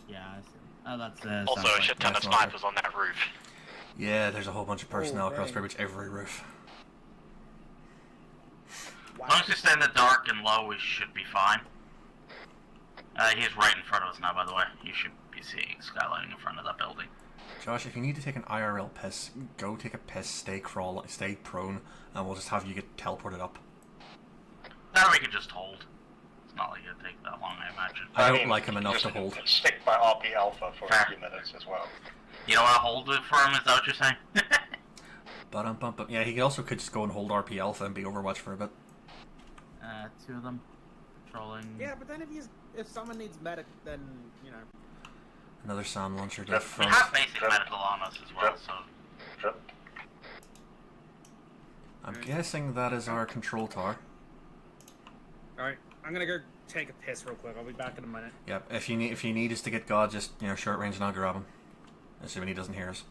Yeah, I see. Oh, that's Also, sounds a like shit ton of that's not snipers on that roof. Yeah, there's a whole bunch of personnel across dang. pretty much every roof. As long as we stay in the dark and low, we should be fine. He's right in front of us now, by the way. You should be seeing skylining in front of that building. Josh, if you need to take an IRL piss, go take a piss, stay prone, and we'll just have you get teleported up. That we could just hold. It's not like it'd take that long, I imagine. I don't mean, like him enough just to hold. Stick by RP Alpha for Fair. a few minutes as well. You don't want to hold it for him, is that what you're saying? But yeah, he also could just go and hold RP Alpha and be Overwatch for a bit. Two of them. Patrolling. Yeah, but then if someone needs medic, then, you know. Another SAM launcher to the Drip. We front. have basic medical on us as well, Drip. so... Drip. I'm guessing that is our control tower. Alright, I'm gonna go take a piss real quick. I'll be back in a minute. Yep. If you need us to get God, just short range and I'll grab him. Assuming he doesn't hear us.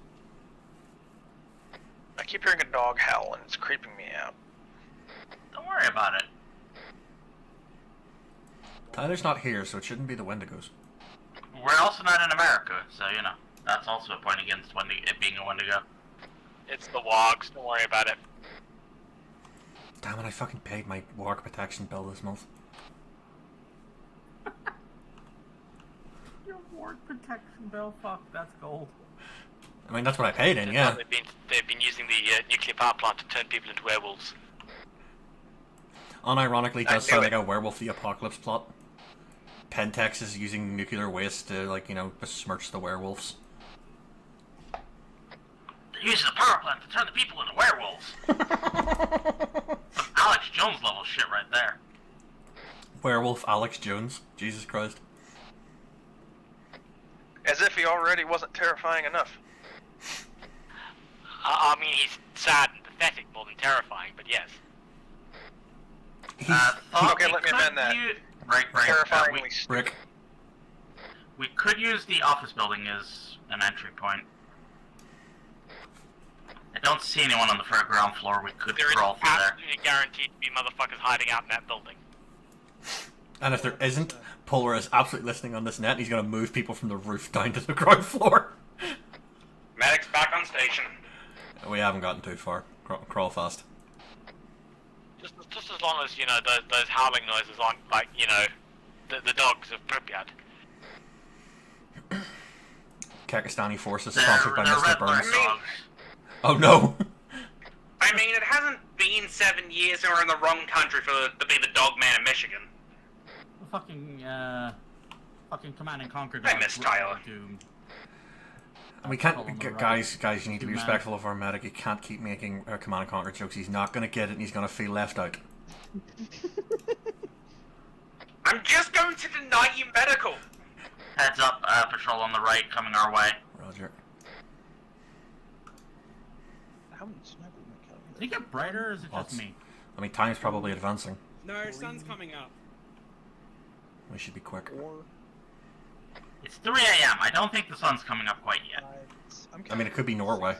I keep hearing a dog howl and it's creeping me out. Don't worry about it. Tyler's not here, so it shouldn't be the Wendigos. We're also not in America, so, you know. That's also a point against it being a Wendigo. It's the Wogs, don't worry about it. Damn it, I fucking paid my walk protection bill this month. Your ward protection bill? Fuck, that's gold. I mean, that's what I paid in, yeah. They've been using the nuclear power plant to turn people into werewolves. Unironically, I does sound knew like a werewolf the apocalypse plot. Pentex is using nuclear waste to, besmirch the werewolves. They're using the power plant to turn the people into werewolves. Alex Jones level shit right there. Werewolf Alex Jones. Jesus Christ. As if he already wasn't terrifying enough. I mean, he's sad and pathetic more than terrifying, but yes. Okay, let me amend that. Terrifyingly Rick. We could use the office building as an entry point. I don't see anyone on the ground floor. We could There is crawl through there. absolutely guaranteed to be motherfuckers hiding out in that building. And if there isn't, Polar is absolutely listening on this net. He's going to move people from the roof down to the ground floor. Medic's back on station. We haven't gotten too far. Crawl fast. Just as long as, those howling noises aren't like, the dogs of Pripyat. Kakistani forces sponsored by Mr. red Burns. dogs. Oh no! I mean, it hasn't been 7 years and we're in the wrong country to be the dog man in Michigan. Fucking Command and Conquer. I miss Tyler. Doomed. We can't, guys, you need to be respectful of our medic. You can't keep making Command and Conquer jokes. He's not going to get it and he's going to feel left out. I'm just going to deny you medical. Heads up, patrol on the right coming our way. Roger. How many snipers am I killing? Did it get brighter or is it Lots. just me? I mean, time's probably advancing. No, sun's coming up. We should be quick. It's 3 a.m. I don't think the sun's coming up quite yet. I mean, it could be Norway.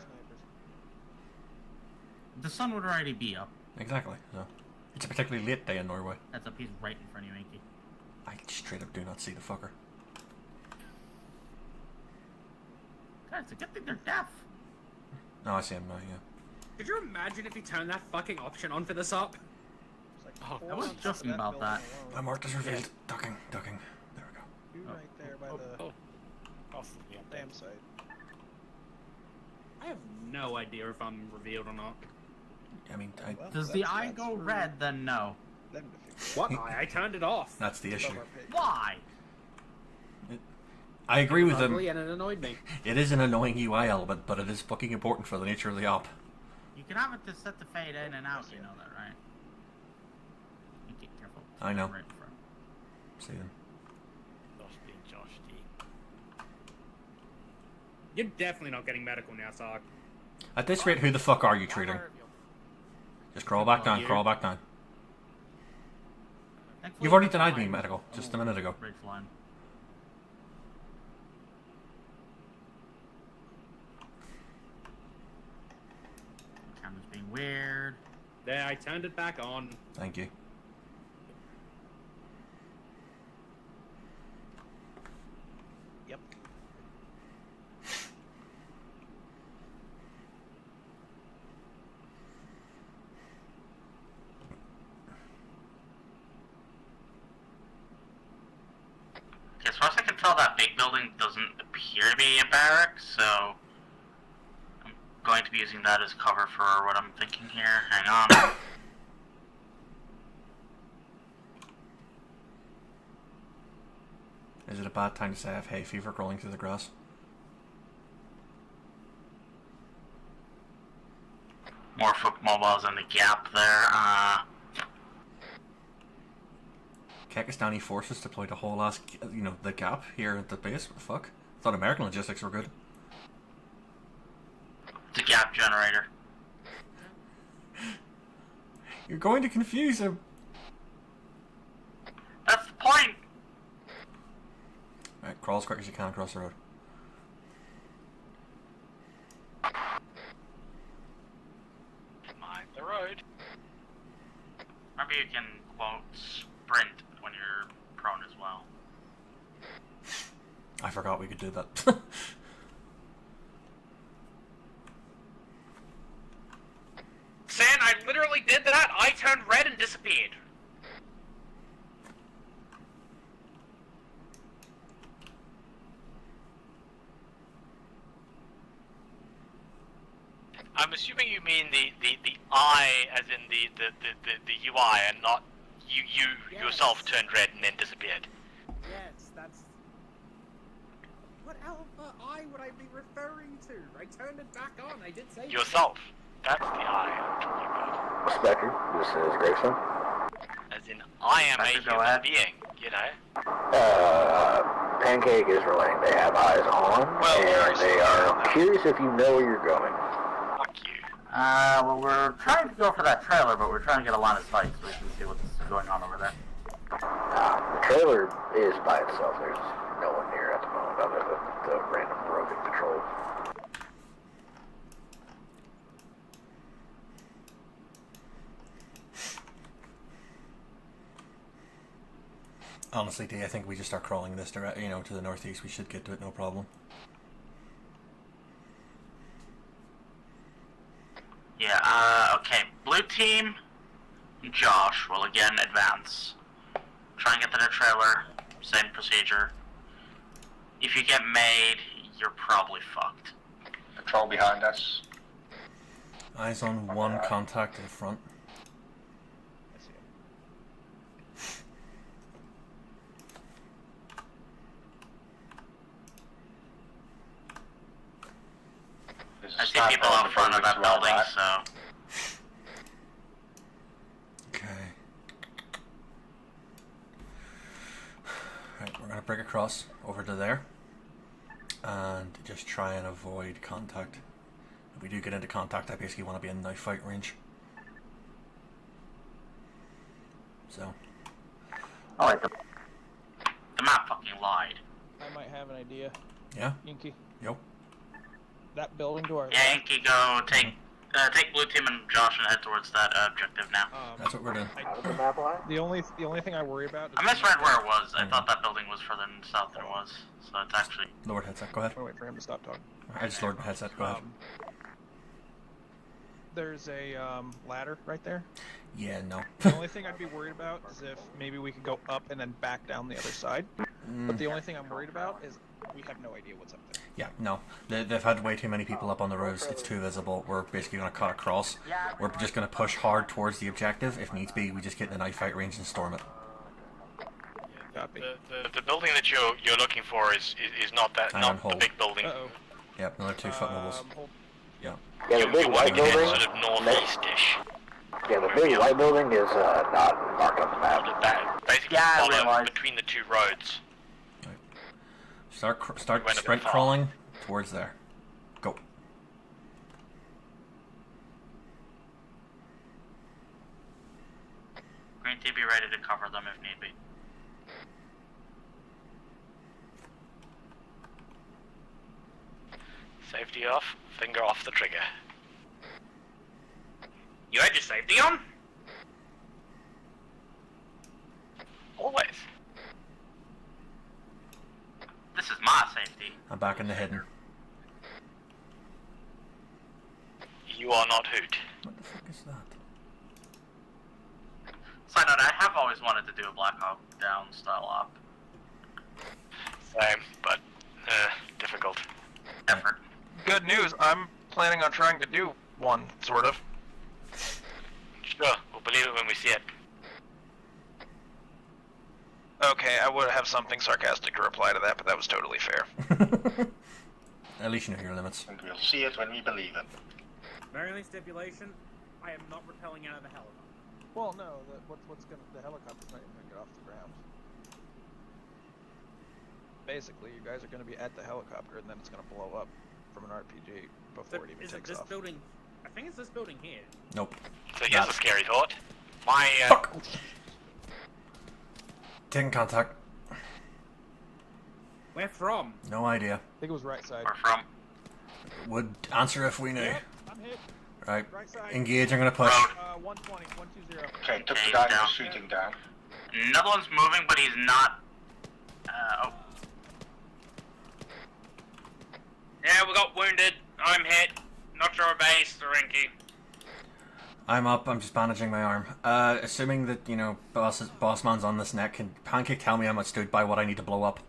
The sun would already be up. Exactly. So. It's a particularly late day in Norway. That's up. He's right in front of you, Inky. I straight up do not see the fucker. God, it's a good thing they're deaf. No, I see him now, yeah. Could you imagine if you turned that fucking option on for this up? I was joking about that. My mark is revealed. Ducking. There we go. You right there by the dam site. I have no idea if I'm revealed or not. I mean, Does the eye go red? Then no. What eye? I turned it off. that's the issue. Why? I agree with him. Ugly and it annoyed me. It is an annoying UI element, but it is fucking important for the nature of the op. You can have it to set the fade in and out. You know that, right? Inky, careful. I know. Right in front. See them. Josh being Josh D. You're definitely not getting medical now, Sark. At this rate, who the fuck are you treating? Just crawl back down, crawl back down. Thankfully, You've already it's denied fine. me medical, just a minute ago. Bridge line. Camera's There, I turned it back on. Thank you. Yep. As far as I can tell, that big building doesn't appear to be a barracks, so I'm going to be using that as cover for what I'm thinking here. Hang on. Is it a bad time to say I have hay fever crawling through the grass? More foot mobiles in the gap there. Kakistani forces deployed a whole ass, the gap here at the base. What the fuck? I thought American logistics were good. It's a gap generator. You're going to confuse him. That's the point. Alright, crawl as quick as you can across the road. Mind the road. Maybe you can, quote, sprint when you're prone as well. I forgot we could do that. San, I literally did that. I turned red and disappeared. I'm assuming you mean the I as in the UI and not you Yes. yourself turned red and then disappeared. Yes, that's... What alpha I would I be referring to? I turned it back on, I did say... Yourself. That's the I I'm talking about. Spectre, this is Gravestone. As in, I am Spectre, a go human ahead. being, you know? Pancake is relaying they have eyes on, Well, and they are curious if you know where you're going. Fuck you. Well, we're trying to go for that trailer, but we're trying to get a line of sight so we can see what's going on over there. The trailer is by itself. There's no one near at the moment other than the random roving patrol. Honestly, D, I think we just start crawling this direction, to the northeast. We should get to it, no problem. Yeah, okay. Blue team, Josh will again advance. Try and get to the trailer. Same procedure. If you get made, you're probably fucked. Patrol behind us. Eyes on one contact in front. I see him. There's a I see sniper people on out the front of that as well, building, right? so... Okay. Right, we're gonna break across over to there. And just try and avoid contact. If we do get into contact, I basically want to be in knife fight range. So. Alright, the map fucking lied. I might have an idea. Yeah? Inky, Yo. that building to our Yeah, Inky, go take blue team and Josh and head towards that objective now. That's what we're doing. How does the map lie? The only thing I worry about is... I misread where it was. I thought that building was further south than it was. So it's actually... Lowered headset, go ahead. I'm gonna wait for him to stop talking. I just lowered my headset, go ahead. There's a ladder right there. Yeah, no. The only thing I'd be worried about is if maybe we could go up and then back down the other side. But the only thing I'm worried about is we have no idea what's up there. Yeah, no. They've had way too many people up on the roofs. It's too visible. We're basically going to cut across. We're just going to push hard towards the objective. If needs be, we just get in the knife fight range and storm it. Copy. The building that you're looking for is not that Iron not Hole. the big building. Uh-oh. Yep, another 2 foot mobiles. Hold- Yeah. Yeah, the You big want white to get building. sort of northeast-ish. Yeah, the big white building is not marked on the map. Basically, Yeah, I follow realized. between the two roads. Start We went a bit sprint far. crawling towards there. Go. Green team be ready to cover them if need be. Safety off, finger off the trigger. You had your safety on? Always. This is my safety. I'm back in the hidden. You are not Hoot. What the fuck is that? Side note, I have always wanted to do a Black Hawk Down style op. Same, but difficult. Effort. Good news, I'm planning on trying to do one, sort of. Sure, we'll believe it when we see it. Okay, I would have something sarcastic to reply to that, but that was totally fair. At least you know your limits. And we'll see it when we believe it. My only stipulation, I am not rappelling out of the helicopter. Well, no, the helicopter's not even gonna get off the ground. Basically, you guys are gonna be at the helicopter, and then it's gonna blow up from an RPG before it even Is it takes this off. building? I think it's this building here. Nope. So here's a scary thought. My Fuck! Taking contact. Where from? No idea. I think it was right side. Where from? Would answer if we knew. Yep, I'm hit. Right. Right side. Engage, I'm gonna push. 120, 120. Okay, took Okay, the guy who down. was shooting down. Another one's moving, but he's not. Oh. Yeah, we got wounded. I'm hit. Not sure base, Rinky. I'm up, I'm just bandaging my arm. Assuming that, you know, boss man's on this neck, can Pancake tell me how much stood by what I need to blow up?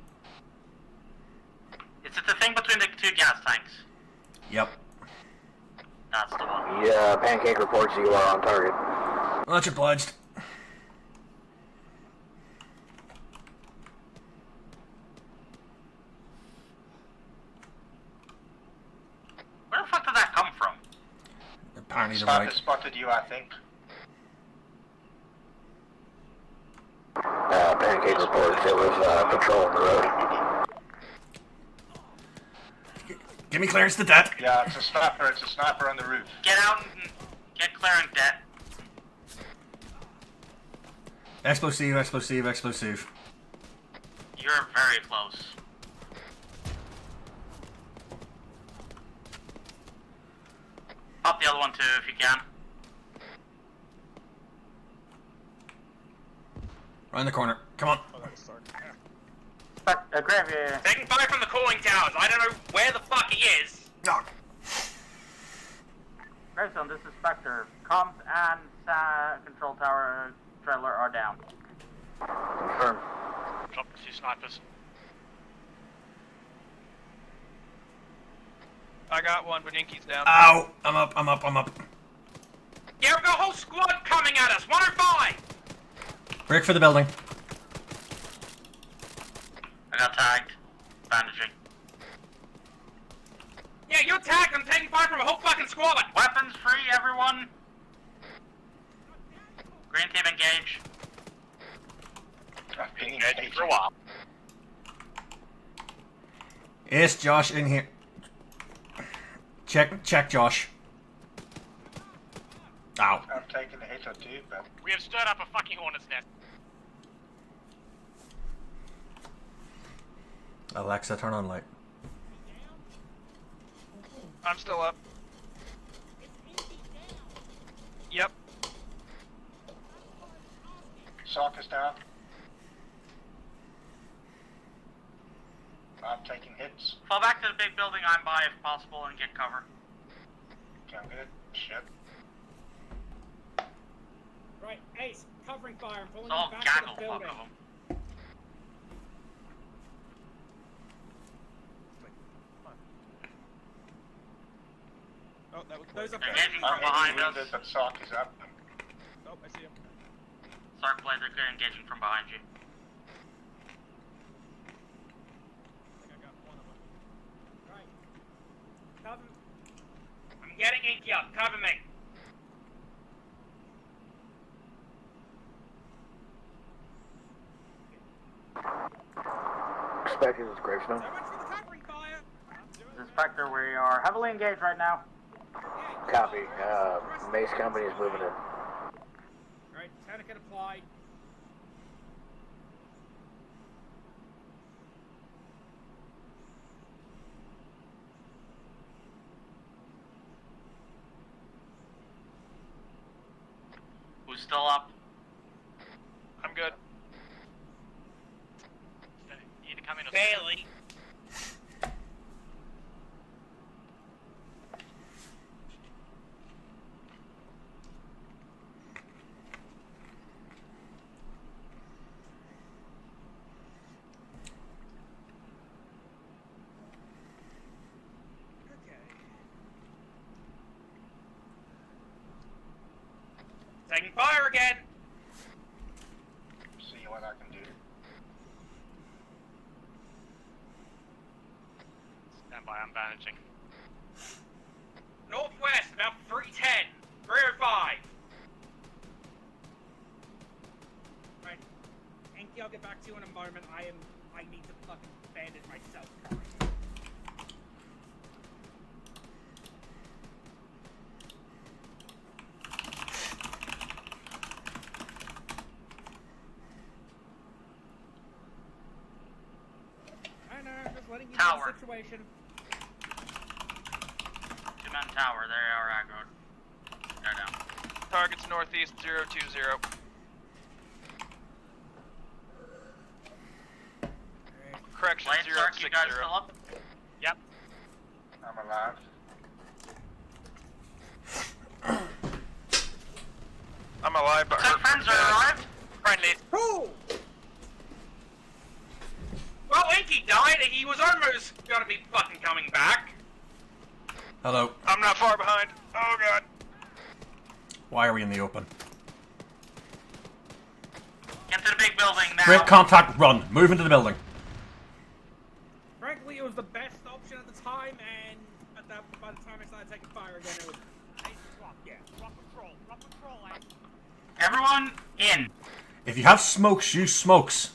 Is it the thing between the two gas tanks? Yep. That's the one. Yeah, Pancake reports you are on target. Much obliged. Where the fuck did that come from? Apparently the right. Spotted you, I think. Pancake reports it was patrolling the road. Give me clearance to death. Yeah, it's a sniper on the roof. Get out and get clearance, debt. Explosive, explosive, explosive. You're very close. Pop the other one too, if you can. Around the corner. Come on. Oh, that was Sark. Gravy. Taking fire from the cooling towers. I don't know where the fuck he is. No. Gravestone, this is Spectre. Comms and control tower trailer are down. Confirm. Drop the two snipers. I got one, but Inky's down. Ow! I'm up, I'm up, I'm up. Yeah, we've got a whole squad coming at us. 105. Break for the building. I got tagged. Bandaging. Yeah, you're tagged. I'm taking fire from a whole fucking squad. Weapons free, everyone. Green team engage. I've been Engaging for a while. Is Josh in here? Check Josh. Ow. I've taken a hit or two, but We have stirred up a fucking hornet's nest. Alexa, turn on light. I'm still up. Yep. Sark is down. I'm taking hits. Fall back to the big building I'm by if possible and get cover. Okay, I'm good. Shit. Right, Ace, covering fire and pulling It's all them back gaggle to the fuck building. of them. Oh, that was Those are Engaging I'm from behind heavily wounded, us. but Sark is up. Oh, I see him. Sark blades are engaging from behind you. I think I got one of them. Right. Cover. I'm getting Inky up. Cover me. Spectre is Gravestone. So much for the covering fire. This is Spectre, we are heavily engaged right now. Copy. Mace Company is moving in. Right, tourniquet applied. still up? I'm good. You need to come in. Barely. Taking fire again! See what I can do. Stand by, I'm bandaging. Northwest, about 310. 305. Right. Enki, I'll get back to you in a moment. I need to fucking bandage myself. I know, just letting you know Tower. the situation. Two-man tower, they are aggroed. They're down. Target's northeast 020. Correction, Lance, Sark, you guys 060. still up? Yep. I'm alive. I'm alive, but Some hurt friends pretty are bad. arrived? Friendly. Oh! Well, Inky died. He was almost gonna be fucking coming back. Hello. I'm not far behind. Oh god. Why are we in the open? Get to the big building now. Break contact, run. Move into the building. Frankly, it was the best option at the time, and by the time I started taking fire again, it was... Yeah. Rock patrol, Lance. Everyone in. If you have smokes, use smokes.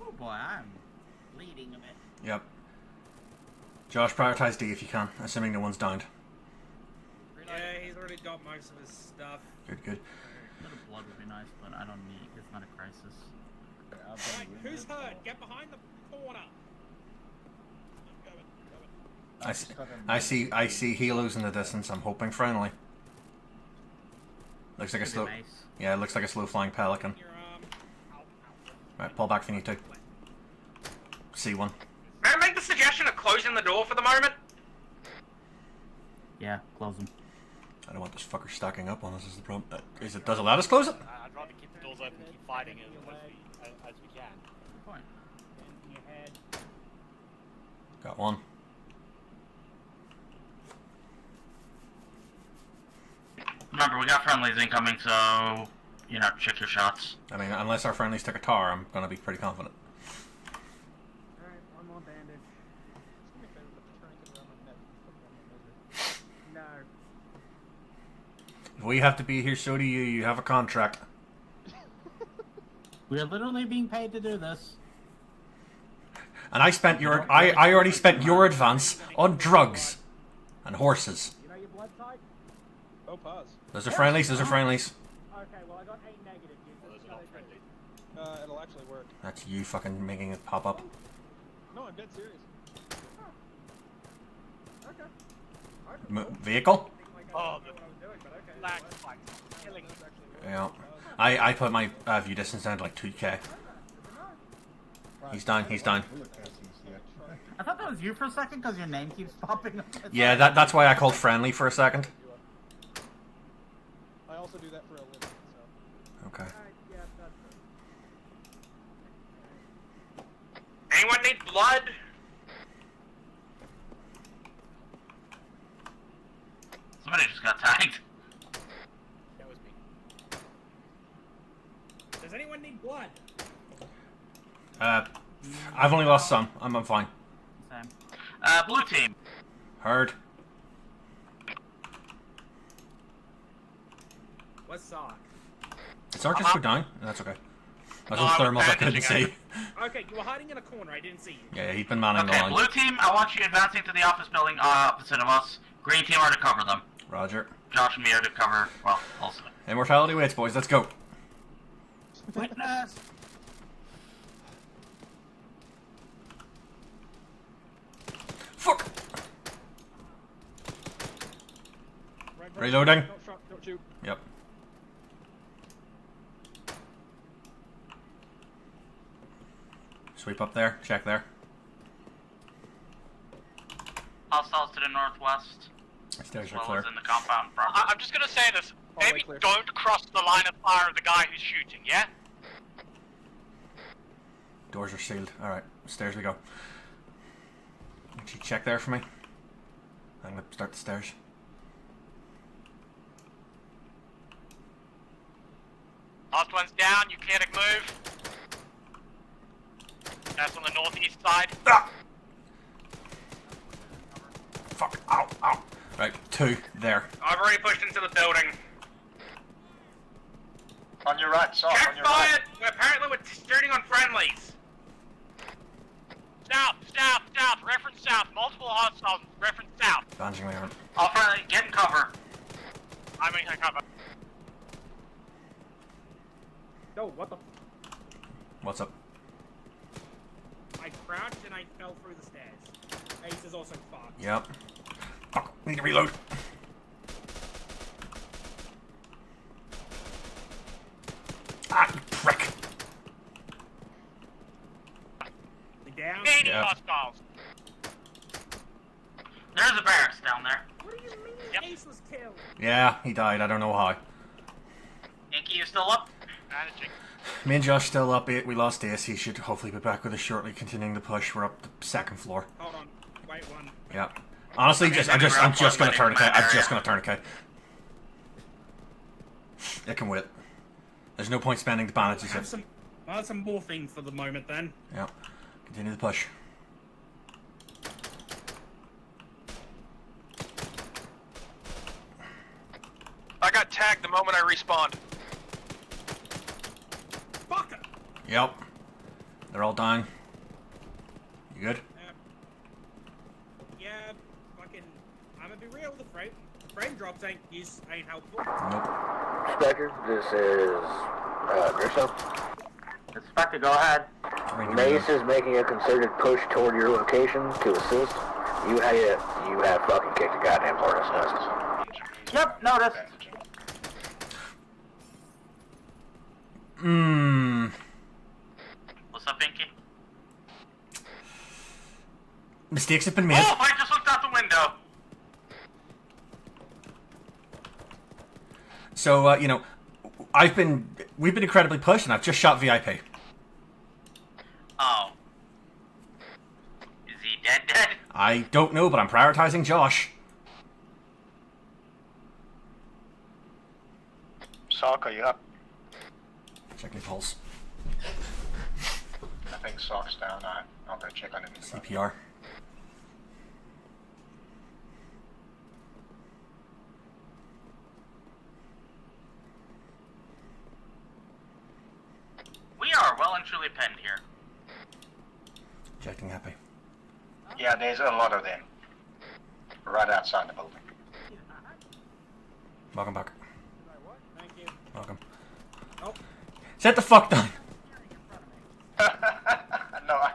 Oh boy, I'm bleeding a bit. Yep. Josh, prioritize D if you can, assuming no one's downed. Yeah, he's already got most of his stuff. Good, good. A little blood would be nice, but I don't need. It's not a crisis. Right, who's hurt? Get behind the corner. I see helos in the distance. I'm hoping friendly. Looks like a slow. Nice. Yeah, it looks like a slow flying pelican. Your Right, pull back if you need to. See one. May I make the suggestion of closing the door for the moment? Yeah, close them. I don't want this fucker stacking up on us. Is the problem? Does it let us close it? I'd rather keep the doors open and keep fighting as we can. Good point. in your head. Got one. Remember, we got friendlies incoming, so you know, check your shots. I mean, unless our friendlies took a tar, I'm gonna be pretty confident. Alright, one more bandage. No. If we have to be here, so do you. You have a contract. We are literally being paid to do this. And I spent your. I already spent your advance on drugs and horses. You know your blood type? Oh, pause. Those are friendlies. Those are friendlies. Okay, well I got 8 negative. Those are not friendly. It'll actually work. That's you fucking making it pop up. No, I'm dead serious. Okay. Vehicle? Oh, the lag spikes. Killing me. Yeah. I put my view distance down to like 2k. He's down. He's down. I thought that was you for a second because your name keeps popping up. Yeah, that's why I called friendly for a second. I also do that for a living, so. Okay. Yeah, that's it. Anyone need blood? Somebody just got tagged. That was me. Does anyone need blood? I've only lost some. I'm fine. Same. Blue team. Heard. What's sock? Did Sark just go down? That's okay. Those No, I was thermals I couldn't bandaging, see. Okay, you were hiding in a corner. I didn't see you. Yeah, he's been manning the Okay, line. blue team, I want you advancing to the office building opposite of us. Green team are to cover them. Roger. Josh and me are to cover, well, also. Immortality waits, boys. Let's go. Witness! Fuck! Reloading. Not shot, not shoot. Yep. Sweep up there. Check there. Hostiles to the northwest. Stairs As are well clear. as in the compound proper. I'm just gonna say this. Hallway Maybe clear. don't cross the line of fire of the guy who's shooting, yeah? Doors are sealed. Alright, stairs we go. Actually, check there for me. I'm gonna start the stairs. Last one's down, you clear to move. That's on the northeast side. Ah! Fuck. Ow, ow. Right, 2 there. I've already pushed into the building. On your right, Sock, Check on your right. fire! Apparently we're turning on friendlies. South, south, south, reference south. Multiple hostiles, reference south. Bandaging my arm. All friendly, get in cover. I'm in cover. No, what the? What's up? I crouched and I fell through the stairs. Ace is also fucked. Yep. Fuck, need to reload. Ah, you prick. Down. 80 Yep. hostiles. There's a barracks down there. What do you mean Ace was killed? Yeah, he died. I don't know how. Inky, you still up? Managing. Me and Josh still up 8. We lost Ace. He should hopefully be back with us shortly, continuing the push. We're up the 2nd floor. Hold on. Wait one. Yeah. Honestly, I'm just gonna turn K. I'm just gonna turn K. It can wait. There's no point spending the bandages yet. I'll have some morphine for the moment then. Yeah. Continue the push. I got tagged the moment I respawned. Fucker! Yep. They're all dying. You good? Yeah, fucking. I'm gonna be real. The frame drops ain't helpful. Nope. Spectre, this is Grissom. Spectre, go ahead. Mace is making a concerted push toward your location to assist. You have fucking kicked a goddamn hornet's nest. Yep, noticed. What's up, Inky? Mistakes have been made. Oh, I just looked out the window. So, you know, we've been incredibly pushed, and I've just shot VIP. Oh. Is he dead? I don't know, but I'm prioritizing Josh. Sock, are you up? Check my pulse. I think Sock's down. I'll go check on him. CPR. We are well and truly penned here. Checking happy. Yeah, there's a lot of them. Right outside the building. Welcome back. Thank you. Welcome. Oh. Set the fuck down. No, I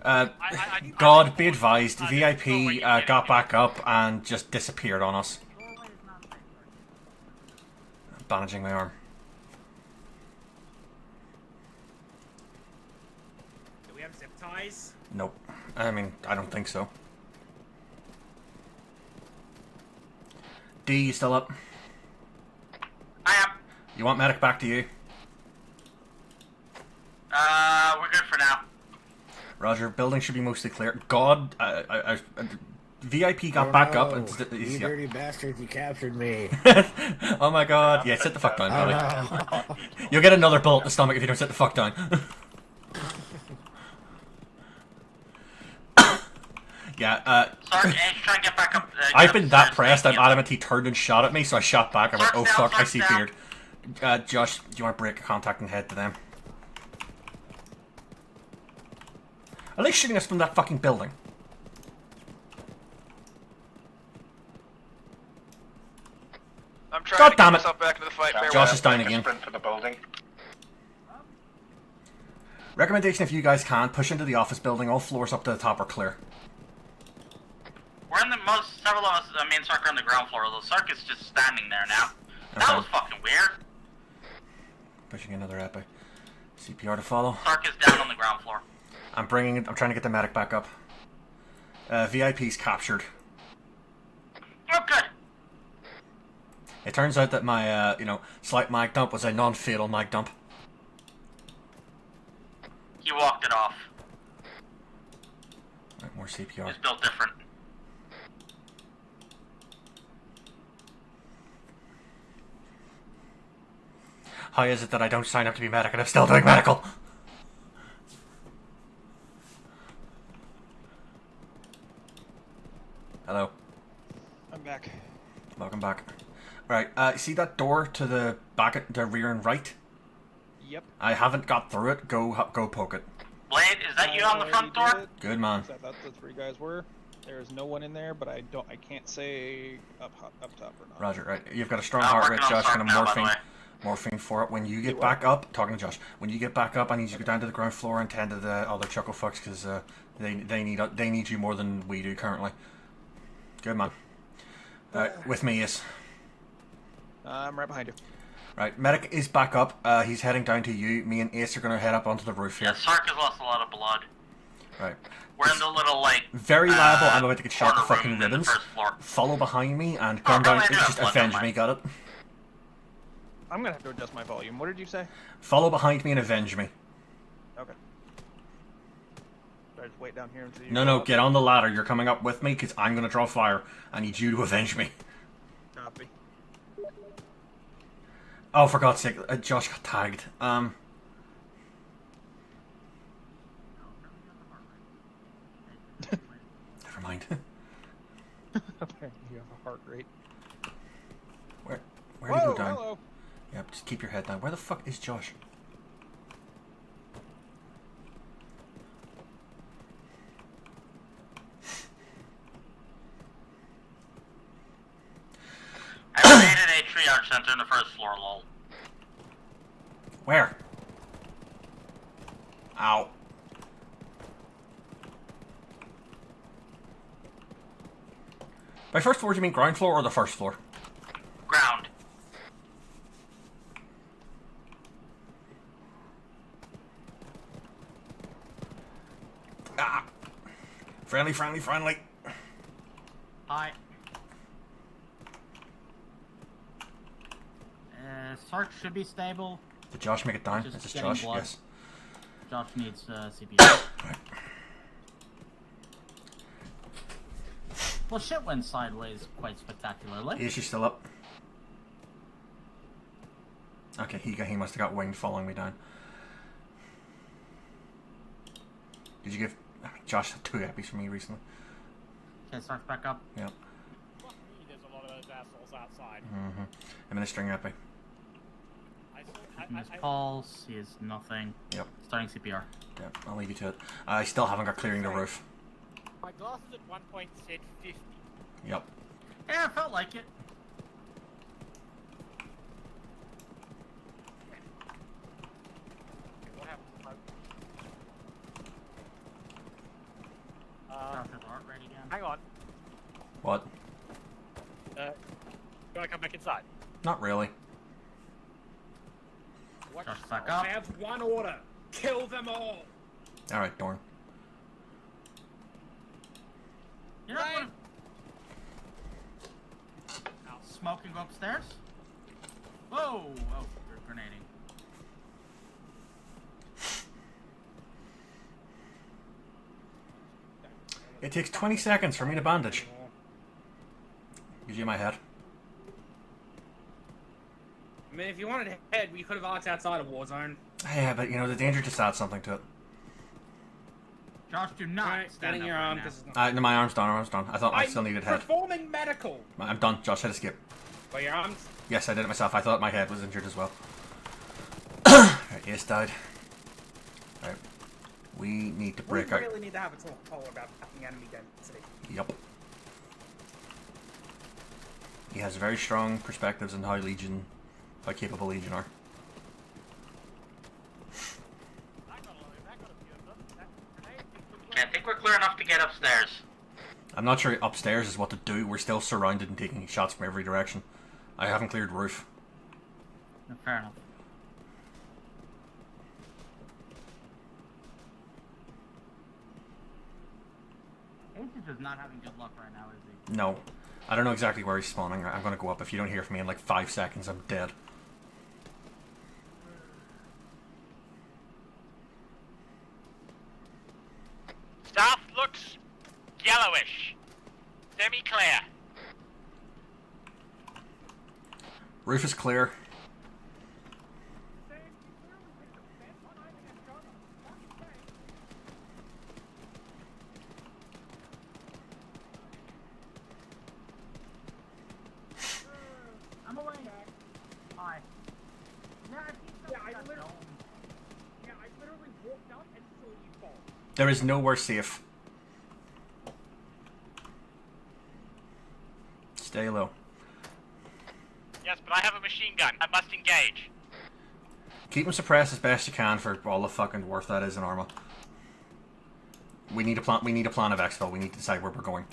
can't. God, be advised, VIP got back up and just disappeared on us. Bandaging my arm. Do we have zip ties? Nope. I mean, I don't think so. D, you still up? I am. You want medic back to you? We're good for now. Roger, building should be mostly clear. God, VIP got back up and... You dirty bastards, you captured me. Oh my god. Yeah, sit the fuck down, buddy. No. You'll get another bullet in the stomach if you don't sit the fuck down. Yeah, Sarge, try and get back up. I've been that pressed, I'm adamant he turned and shot at me, so I shot back. I went, oh fuck, I see beard. Josh, do you want to break contact and head to them? Are they shooting us from that fucking building? I'm trying God to damn get it. myself back into the fight. Bear Josh with is down Take a again. sprint for the building. Recommendation, if you guys can, push into the office building. All floors up to the top are clear. We're in several of us, me and Sark are on the ground floor, although Sark is just standing there now. That was fucking weird. Pushing another epi. CPR to follow. Sark is down on the ground floor. I'm trying to get the medic back up. VIP's captured. Oh, good. It turns out that my, slight mag dump was a non-fatal mag dump. He walked it off. Right, more CPR. It's built different. How is it that I don't sign up to be medic and I'm still doing medical? Hello. I'm back. Welcome back. Right, see that door to the back at the rear and right? Yep. I haven't got through it. Go poke it. Blade, is that you on the front door? Good man. I thought the three guys were. There is no one in there, but I can't say up top or not. Roger, right. You've got a strong heart rate, Josh, and a morphine for it. When you get back up, talking to Josh, when you get back up, I need you to go down to the ground floor and tend to the other chuckle fucks, because they need you more than we do currently. Good man. With me, yes. I'm right behind you. Right, medic is back up. He's heading down to you. Me and Ace are going to head up onto the roof here. Yeah, Sark has lost a lot of blood. Right. We're in the little, very liable. I'm about to get shot to fucking ribbons. Follow behind me and come down. Just avenge me, got it? I'm going to have to adjust my volume. What did you say? Follow behind me and avenge me. Okay. Should I just wait down here until you... No, get on the ladder. You're coming up with me because I'm going to draw fire. I need you to avenge me. Copy. Oh, for God's sake, Josh got tagged. Apparently Never mind. you have a heart rate. Where do you go down? Hello. Yep, just keep your head down. Where the fuck is Josh? I created a triage center in the first floor, lol. Where? Ow. By first floor, do you mean ground floor or the first floor? Ground. Ah. Friendly. Hi. Sark should be stable. Did Josh make it down? Just Is this getting Josh? blood. Yes. Josh needs CPR. Right. Well, shit went sideways quite spectacularly. Is she still up? Okay, he must have got winged following me down. Did you give Josh 2 epis for me recently? Okay, Sark's back up. Yep. Fuck me, there's a lot of those assholes outside. Mm-hmm. Administering epi. His pulse, he is nothing. Yep. Starting CPR. Yep, I'll leave you to it. I still haven't got clearing the roof. My glasses at one point said 50. Yep. Yeah, it felt like it. What happened to smoke? Josh's heart rate again. Hang on. What? You wanna come back inside? Not really. What? Josh back up. I have one order. Kill them all. Alright, Dorn. You're not gonna... Smoke and go upstairs? Whoa! Oh, you're grenading. It takes 20 seconds for me to bandage. Gives you my head. I mean, if you wanted to head, we could have arced outside of Warzone. Yeah, but the danger just adds something to it. Josh, do not Alright, stand getting up your right arm. now. This is not... No, my arm's done, I thought I still needed head. Performing medical. I'm done. Josh, hit escape. But your arms. Yes, I did it myself. I thought my head was injured as well. Right, Ace died. Right. We need to break We out. really need to have a talk about the enemy density. Yup. He has very strong perspectives on how capable Legion are. Okay, I think we're clear enough to get upstairs. I'm not sure upstairs is what to do. We're still surrounded and taking shots from every direction. I haven't cleared roof. Fair enough. Ace is just not having good luck right now, is he? No. I don't know exactly where he's spawning. I'm gonna go up. If you don't hear from me in like 5 seconds, I'm dead. South looks yellowish. Semi-clear. Roof is clear. I'm away. Hi. I literally walked up and saw you fall. There is nowhere safe. Stay low. Yes, but I have a machine gun. I must engage. Keep them suppressed as best you can for all the fucking worth that is in ARMA. We need a plan. We need a plan of exfil. We need to decide where we're going.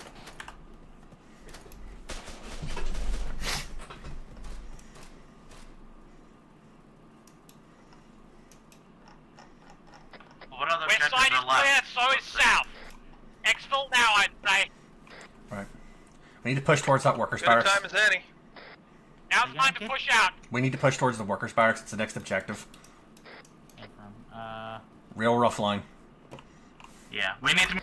What other West objectives side is are left? clear, so is south. Exfil now, I'd say. Right. We need to push towards that workers' Good barracks. time as any. Now's time to push out. We need to push towards the workers' barracks. It's the next objective. From, Real rough line. yeah, we need to.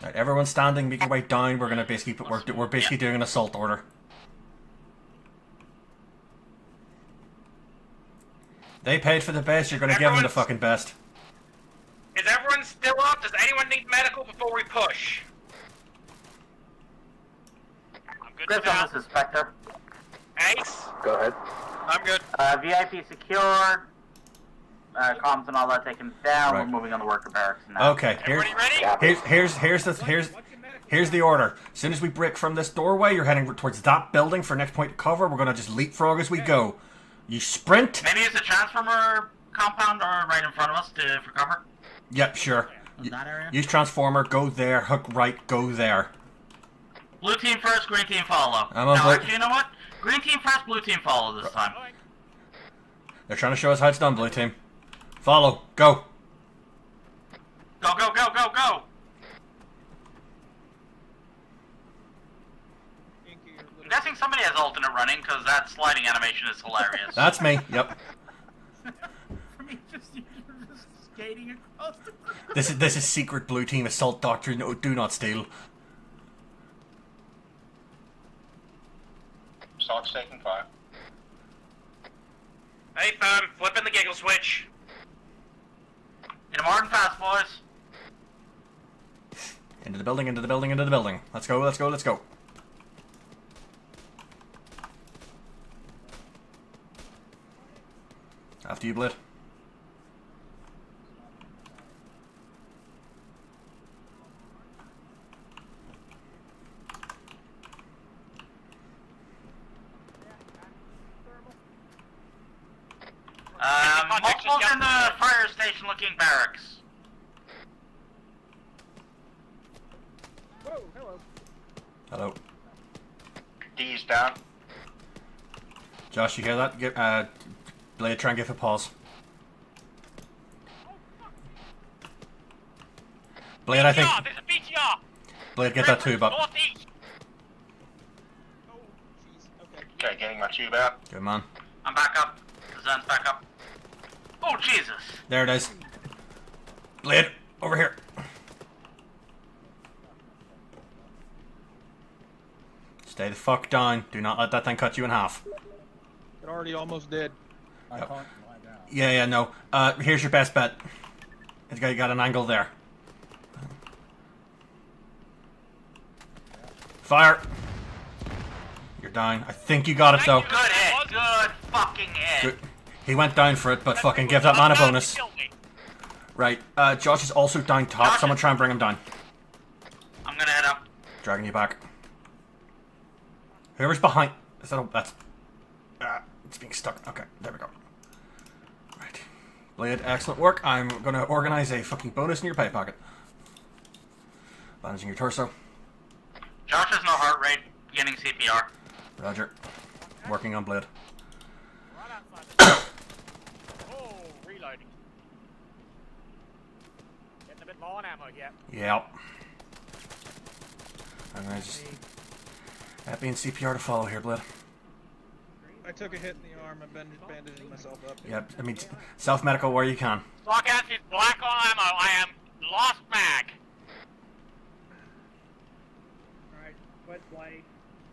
Right, everyone's standing, make your way down. We're gonna basically we're basically doing an assault order. They paid for the best. You're gonna give them the fucking best. Is everyone still up? Does anyone need medical before we push? I'm good Chris, to go. this is Spectre. Ace? Go ahead. I'm good. VIP secured. Comms and all that taken down. Right. We're moving on the worker barracks now. Okay, Everybody ready? here's the order. As soon as we break from this doorway, you're heading towards that building for next point of cover. We're gonna just leapfrog as we go. You sprint. Maybe use the transformer compound or right in front of us for cover. Yep, sure. That area? Use transformer. Go there. Hook right. Go there. Blue team first, green team follow. I'm on No, blue- actually, you know what? Green team first, blue team follow this time. They're trying to show us how it's done, blue team. Follow. Go. Go, go, go, go, go! I'm guessing somebody has alternate running because that sliding animation is hilarious. That's me. Yep. For me, you're just skating across the This is secret blue team assault doctrine. No, do not steal. Assault's taking fire. Hey, firm. Flipping the giggle switch. Hit him hard and fast, boys. Into the building. Into the building. Into the building. Let's go. Let's go. Let's go. After you, Blade. Multiples in the fire station looking barracks. Whoa, hello. Hello. D's down. Josh, you hear that? Blade, try and give a pause. Blade, I think. BTR, there's a BTR. Blade, get that tube up. Northeast. Oh, jeez. Okay. Okay, getting my tube out. Good man. I'm back up. Zen's back up. Oh, Jesus. There it is. Blade, over here. Stay the fuck down. Do not let that thing cut you in half. It already almost did. I Yep. can't lie down. Yeah, no. Here's your best bet. You got an angle there. Fire. You're down. I think you got it though. Good hit. Good fucking hit. Good. He went down for it, but fucking give that man a bonus. Right. Josh is also down top. Someone try and bring him down. I'm gonna head up. Dragging you back. Whoever's behind. Is that that's. It's being stuck. Okay, there we go. Right. Blade, excellent work. I'm going to organize a fucking bonus in your pay pocket. Bandaging your torso. Josh has no heart rate, beginning CPR. Roger. Working on Blade. Right outside the Oh, reloading. Getting a bit low on ammo here. Yep. I'm going to just... Happy in CPR to follow here, Blade. I took a hit in the arm. I'm bandaging myself up. Yep, I mean, self-medical where you can. Lockouts is black on ammo. I am lost mag. Alright, where's Blade?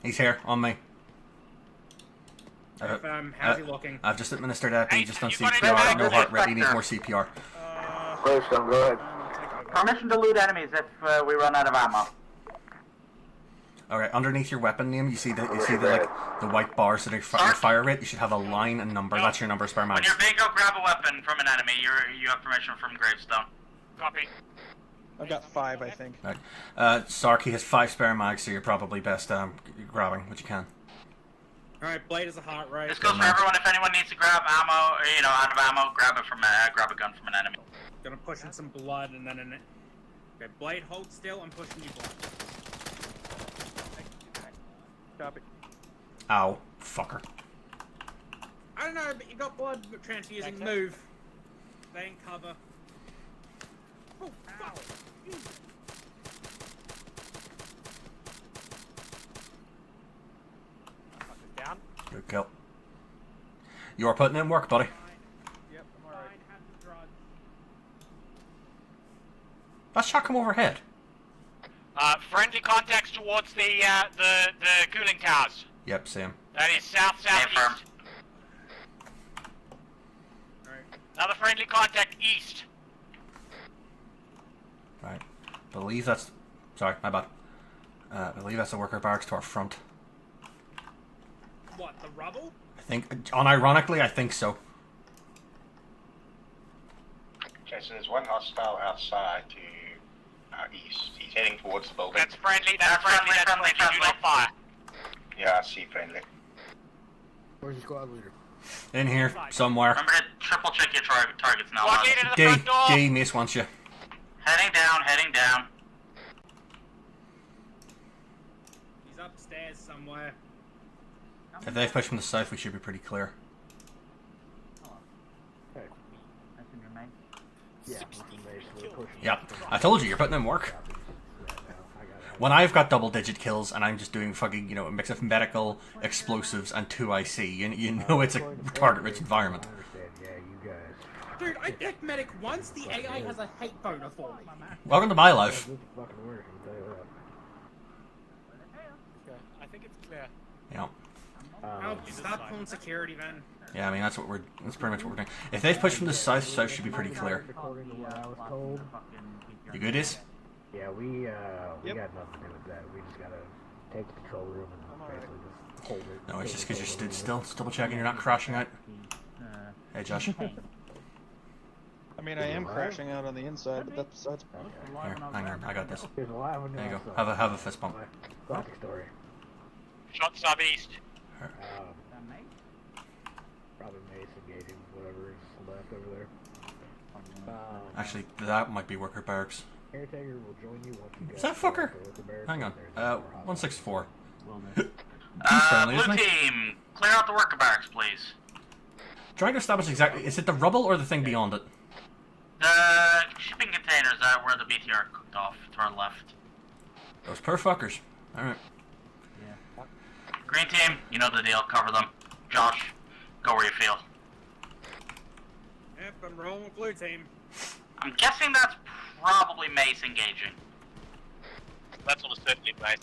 He's here, on me. How's he looking? I've just administered epi, just on you got CPR, it, no okay, heart rate, he needs Spectre. more CPR. Greystone, go ahead. Permission to loot enemies if we run out of ammo. Alright, underneath your weapon name, you see the like the white bars that are your fire rate. You should have a line and number. That's your number of spare When mags. you're big, go grab a weapon from an enemy. You have permission from Gravestone. Copy. I've got 5, I think. Right. Sark, he has 5 spare mags, so you're probably best grabbing what you can. Alright, Blade is a heart rate. This goes for everyone. If anyone needs to grab ammo, or, out of ammo, grab a gun from an enemy. Gonna push in some blood and then Okay, Blade, hold still. I'm pushing you blood. Copy. Ow. Fucker. I don't know, but you got blood transfusing. Move. Stay in cover. Oh, fuck! Down. Good kill. You are putting in work, buddy. Yep, I'm alright. Have the drugs. That shot come overhead. Friendly contacts towards the cooling towers. Yep, same. That is south-southeast. Alright. Another friendly contact east. Right. Believe that's... Sorry, my bad. I believe that's the worker barracks to our front. What, the rubble? I think... Unironically, I think so. Okay, so there's one hostile outside to east. He's heading towards the building. That's friendly. That's friendly. That's friendly. Do not fire. Yeah, I see friendly. Where's the squad leader? In here, somewhere. Remember to triple check your targets now. Squad leader to the front door. D, Mace wants you. Heading down. He's upstairs somewhere. If they've pushed from the south, we should be pretty clear. Okay. Yeah, basically pushing. Yep. I told you, you're putting in work. When I've got double-digit kills and I'm just doing fucking, a mix of medical, explosives, and 2 IC, you know it's a target-rich environment. Yeah, you guys. Dude, I picked medic once. The AI has a hate boner for me. Welcome to my life. This fucking work, I can tell you that. Okay, I think it's clear. Yeah. Oh, stop pulling security, then. Yeah, I mean, that's pretty much what we're doing. If they've pushed from the south, south should be pretty clear. According to what I was told. You good, Is? Yeah, we Yep. got nothing to do with that. We just gotta take the control room and basically just hold it. No, it's just because you're stood still. Just double checking you're not crashing out. Hey, Josh. I mean, I am crashing out on the inside, but that's besides. Here, hang on, I got this. There's a lot of There you go. Have a fist bump. Classic story. Shot southeast. Probably Mace engaging whatever is left over there. Actually, that might be worker barracks. Caretaker will join you once you get Is that fucker? to the barracks. Hang on. There's a 164. Blue isn't he? team, clear out the worker barracks, please. Trying to establish exactly, is it the rubble or the thing beyond it? The shipping containers are where the BTR cooked off to our left. Those poor fuckers. Alright. Green team, you know the deal. Cover them. Josh, go where you feel. Yep, I'm rolling with blue team. I'm guessing that's probably Mace engaging. That's almost certainly right.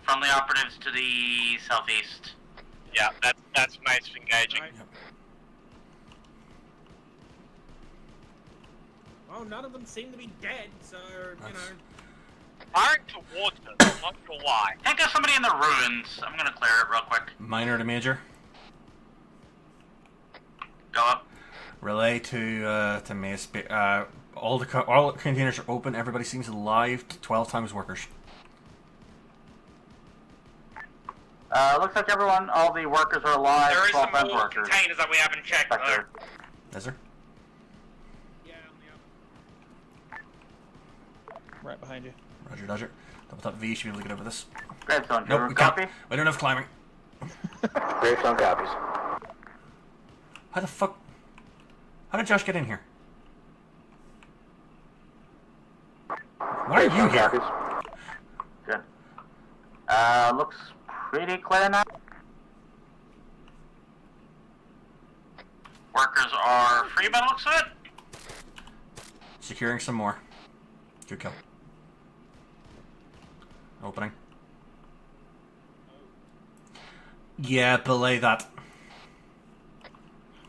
Friendly operatives to the southeast. Yeah, that's nice engaging. Right. Well, none of them seem to be dead, so, Firing towards them. I'm not sure why. I think there's somebody in the ruins. I'm gonna clear it real quick. Minor to major. Go up. Relay to Mace. All containers are open. Everybody seems alive. 12 times workers. Looks like all the workers are alive. There is some 12 more workers. containers that we haven't checked, though. Spectre. Is there? Yeah, Right behind you. Roger, Dodger. Double tap V, should be able to get over this. Gravestone, Nope, we can't. copy? We don't have climbing. Gravestone copies. How the fuck? How did Josh get in here? Why are you here? Good. Looks pretty clear now. Workers are free by the looks of it. Securing some more. Good kill. Opening. Yeah, belay that.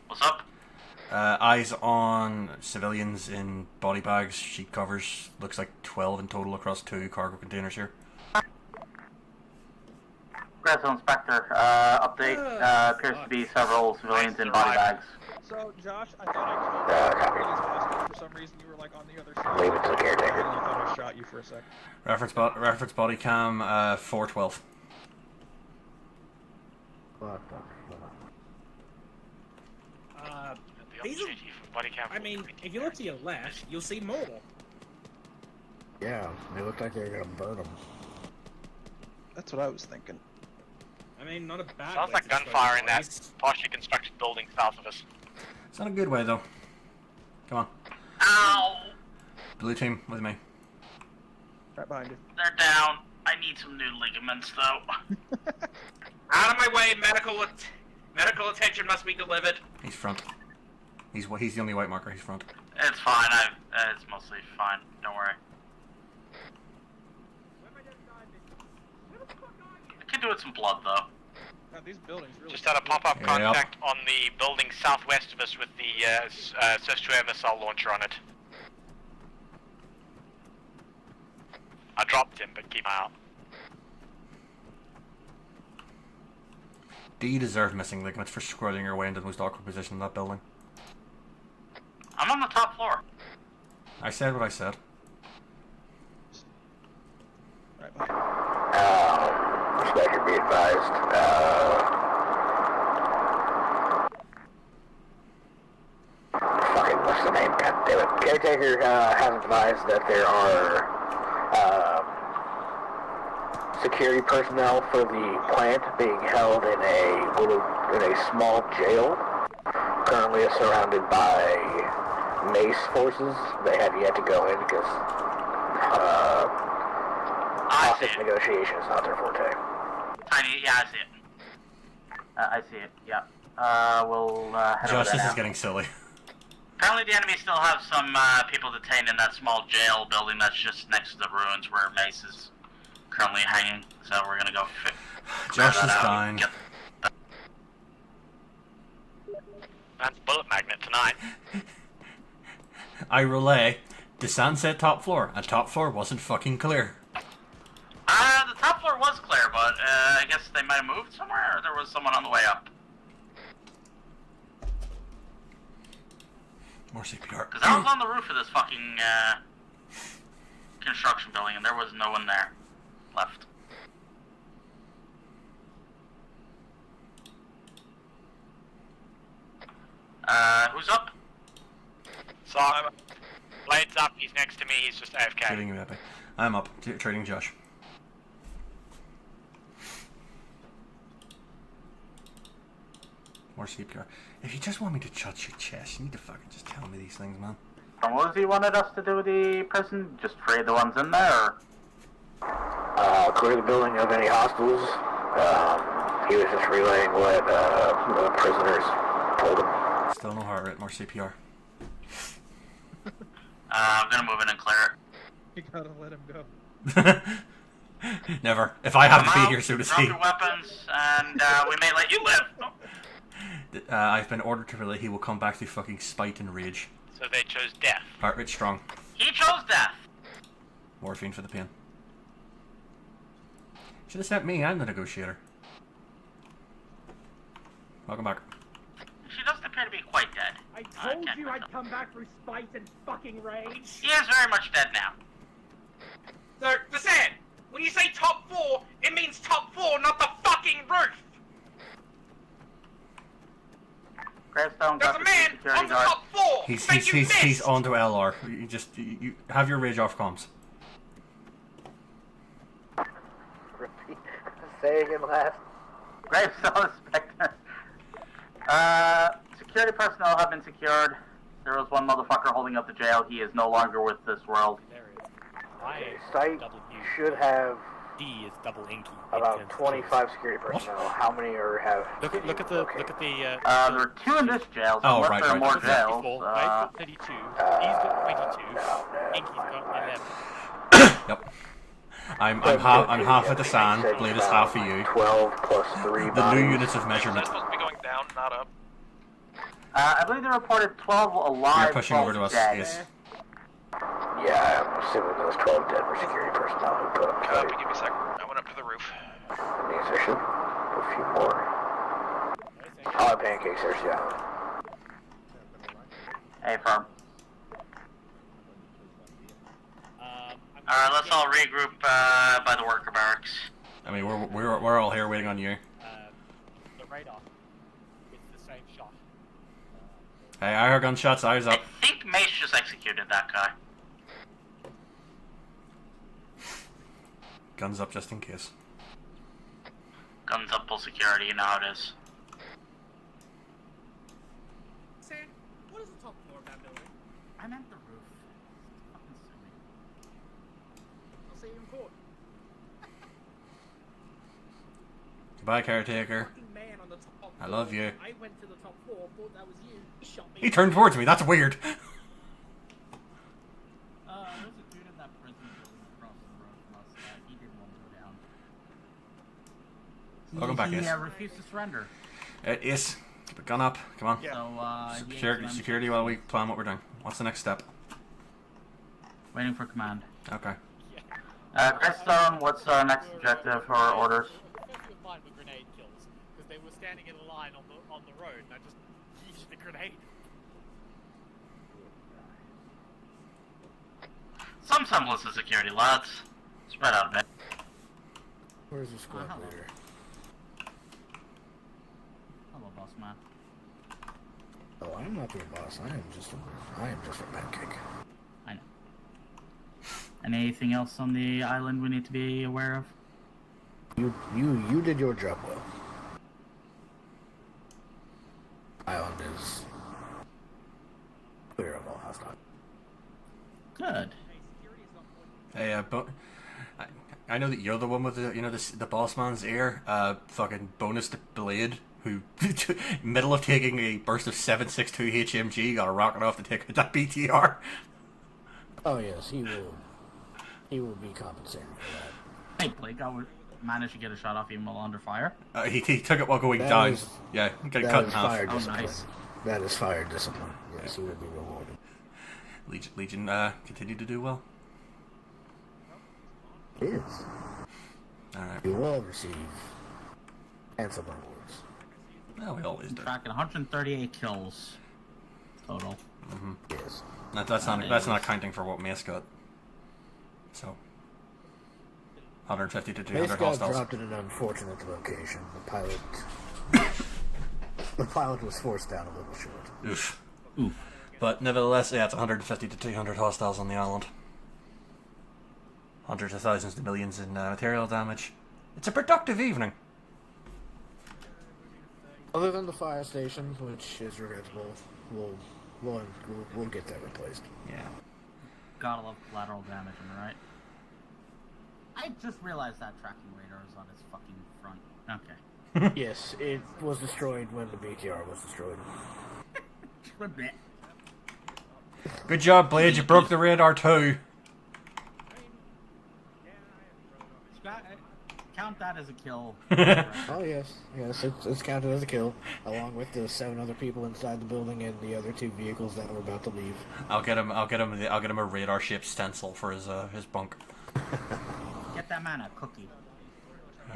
What's up? Eyes on civilians in body bags, sheet covers. Looks like 12 in total across 2 cargo containers here. Gravestone Spectre, update. Appears to be several civilians in body bags. So, Josh, I thought I killed you hostage for some reason. You were like on the other side. Leave it to the caretaker. I thought I shot you for a sec. Reference body cam 412. What the fuck? These are, I mean, if you look to your left, you'll see more. Yeah, they look like they're gonna burn them. That's what I was thinking. I mean, not a bad Sounds way like to gunfire in start. that partially constructed building south of us. It's not a good way though. Come on. Ow! Blue team with me. Right behind you. They're down. I need some new ligaments, though. Out of my way, medical attention must be delivered. He's front. He's the only white marker. He's front. It's fine. It's mostly fine. Don't worry. I could do with some blood, though. God, these buildings really. Just had a pop-up Yep. contact on the building southwest of us with the Spectre missile launcher on it. I dropped him, but keep an eye out. Do you deserve missing ligaments for squirreling your way into the most awkward position in that building? I'm on the top floor. I said what I said. Right behind you. Spectre, be advised. Fucking, what's the name? God damn it. Caretaker has advised that there are security personnel for the plant being held in a small jail. Currently surrounded by Mace forces. They have yet to go in because hostage negotiation is not their forte. Tiny, yeah, I see it. I see it, yeah. We'll head over Josh, there this now. is getting silly. Apparently the enemy still have some people detained in that small jail building that's just next to the ruins where Mace is currently hanging. So we're gonna go Josh is dying. That's bullet magnet tonight. I relay. Desan said top floor, and top floor wasn't fucking clear. The top floor was clear, but I guess they might have moved somewhere, or there was someone on the way up. More CPR. Because I was on the roof of this fucking construction building, and there was no one there left. Who's up? So, Blade's up, he's next to me, he's just AFK. Trading you, Epi. I'm up. Trading Josh. More CPR. If you just want me to touch your chest, you need to fucking just tell me these things, man. And what was he wanted us to do with the prison? Just free the ones in there, or? Clear the building of any hostiles. He was just relaying what the prisoners told him. Still no heart rate. More CPR. I'm gonna move in and clear You gotta let him go. Never. If I have to Come be here, out, so to drop speak. your weapons, and we may let you live. Oh. I've been ordered to relay he will come back through fucking spite and rage. So they chose death. Heart rate strong. He chose death. Morphine for the pain. Should have sent me. I'm the negotiator. Welcome back. She doesn't appear to be quite dead. I told you I'd come back through spite and fucking rage. He is very much dead now. So, listen, when you say top 4, it means top 4, not the fucking fucking roof! Gravestone There's got a the man security on the guard. top floor! He's onto LR. You have your rage off comms. Say again last. Gravestone Spectre. Security personnel have been secured. There was one motherfucker holding up the jail. He is no longer with this world. There it is. I Site double U. should have D is double inky. about 25 security personnel. How many have? Look at the There are 2 in this jail, so unless there are more jails. 54, I've got 32, he's got 22, Inky's got 11. Yep. I'm half at the sand. Blade is half of you. 12 plus 3. The new units of measurement. That's supposed to be going down, not up. I believe they reported 12 alive. You're pushing over to us. dead. Yes. Yeah, I'm assuming those 12 dead were security personnel who put up the Copy, fight. give me a second. I went up to the roof. Musician. A few more. Oh, pancakes, there's the island. Hey, firm. Alright, let's all regroup by the worker barracks. I mean, we're all here waiting on you. The radar, it's the same shot. Hey, I heard gunshots. Eyes up. I think Mace just executed that guy. Guns up just in case. Guns up, full security, you know how it is. Sam, what is the top floor of that building? I meant the roof. Fucking sue me. I'll see you in court. Goodbye, caretaker. Fucking man on the top I love floor. you. I went to the top floor, thought that was you. He shot me. He turned towards me. That's weird. There's a dude in that prison building across the road from us that he didn't want to go down. Welcome back, Ace. He refused to surrender. Ace, keep a gun up. Come on. So, Security while we plan what we're doing. What's the next step? Waiting for command. Okay. Creststone, what's our next objective or orders? A few of mine were grenade kills, because they were standing in a line on the road, and I just yeeted the grenade. Some semblance of security, lads. Spread out a bit. Where's the squad leader? Hello, boss man. Oh, I'm not your boss. I am just a pancake. I know. Anything else on the island we need to be aware of? You did your job well. Island is clear of all hostile. Good. Hey, but I know that you're the one with the boss man's ear. Fucking bonus to Blade, who middle of taking a burst of 7.62 HMG, got a rocket off to take out that BTR. Oh yes, he will be compensated for that. Hey, Blake, I managed to get a shot off even while under fire. He took it while going That down. is- Yeah, got that cut in is half. fire Oh, discipline. nice. That is fire discipline. Yes, he will be rewarded. Legion continue to do well. He is. Alright. You will receive handsome rewards. Well, we always do. Tracking 138 kills total. Mm-hmm. Yes. That's not counting for what Mace got. So 150 to 200 Mace got hostiles. dropped in an unfortunate location. The pilot was forced down a little short. Oof. But nevertheless, yeah, it's 150 to 200 hostiles on the island. Hundreds of thousands to millions in material damage. It's a productive evening. Other than the fire station, which is regrettable, we'll get that replaced. Yeah. Gotta love collateral damage, am I right? I just realized that tracking radar is on its fucking front. Okay. Yes, it was destroyed when the BTR was destroyed. Good job, Blade. You broke the radar too. Count that as a kill. Oh yes, it's counted as a kill, along with the 7 other people inside the building and the other 2 vehicles that were about to leave. I'll get him a radar-shaped stencil for his bunk. Get that man a cookie.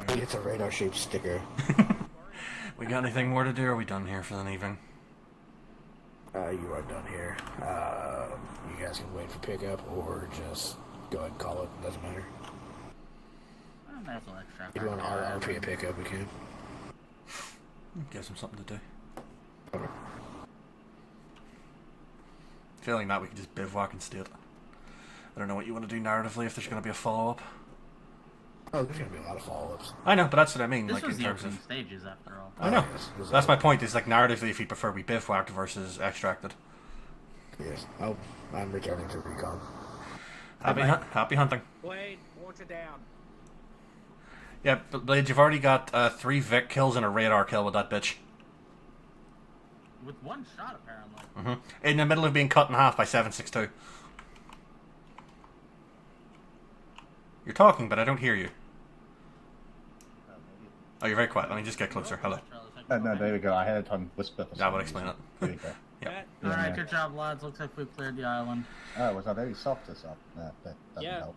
It's a radar-shaped sticker. We got anything more to do? Or are we done here for the evening? You are done here. You guys can wait for pickup or just go ahead and call it. Doesn't matter. Nice little extra. If you want our RP to pick up, we can. Gives him something to do. Okay. Failing that, we can just bivouac and state. I don't know what you want to do narratively if there's going to be a follow-up. Oh, there's going to be a lot of follow-ups. I know, but that's what I mean. This like was in the terms opening of stages after all. I know. Yes, That's my point. Is like narratively, if you prefer we bivouacked versus extracted. Yes. Oh, I'm returning to recon. Happy hunting. Blade, water down. Yeah, but Blade, you've already got 3 Vic kills and a radar kill with that bitch. With one shot, apparently. In the middle of being cut in half by 762. You're talking, but I don't hear you. Oh, you're very quiet. Let me just get closer. Hello. No, there we go. I had it on whisper. That would explain it. There we go. Yeah. Alright, good job, lads. Looks like we've cleared the island. Oh, was I very soft this up? No, that doesn't help.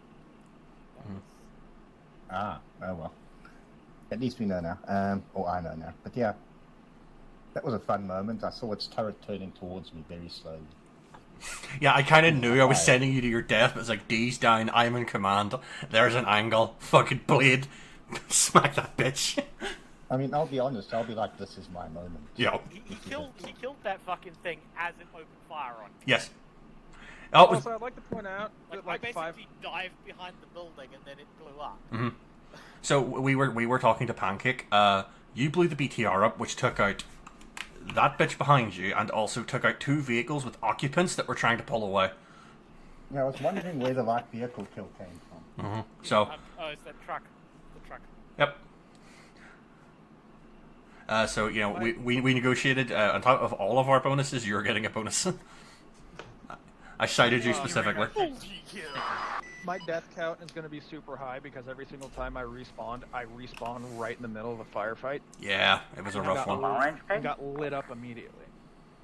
Ah, oh well. At least we know now. Or I know now. But yeah, that was a fun moment. I saw its turret turning towards me very slowly. Yeah, I kind of knew I was sending you to your death, but it's like, D's down, I'm in command, there's an angle, fucking Blade, smack that bitch. I mean, I'll be honest, I'll be like, this is my moment. Yeah. He killed that fucking thing as it opened fire on him. Yes. Oh, Also, I'd like to point out that I basically dived behind the building and then it blew up. So we were talking to Pancake. You blew the BTR up, which took out that bitch behind you, and also took out 2 vehicles with occupants that were trying to pull away. Yeah, I was wondering where the light vehicle kill came from. So. Oh, it's that truck. The truck. Yep. So, you know, we negotiated, on top of all of our bonuses, you're getting a bonus. I cited you specifically. My death count is going to be super high because every single time I respawn right in the middle of a firefight. Yeah, it was a rough one. I got lit up immediately.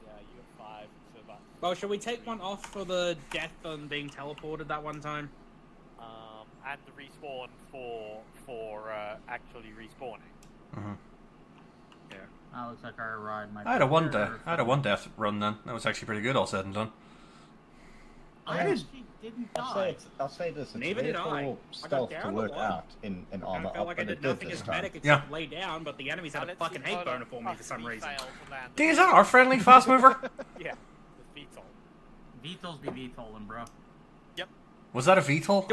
Yeah, you got 5. So about... Well, should we take one off for the death on being teleported that one time? And the respawn for actually respawning. Yeah. That looks like our ride might I had a one death run then. That was actually pretty good, all said and done. I actually didn't die. I'll say this, it's Neither did I. very stealth to work out in ARMA I felt like I but did it did nothing this as time. medic except lay down, but the enemies had a fucking hate boner for me for some reason. Is that our friendly fast mover? Yeah, the VTOL. VTOLs be VTOLing, bro. Yep. Was that a VTOL?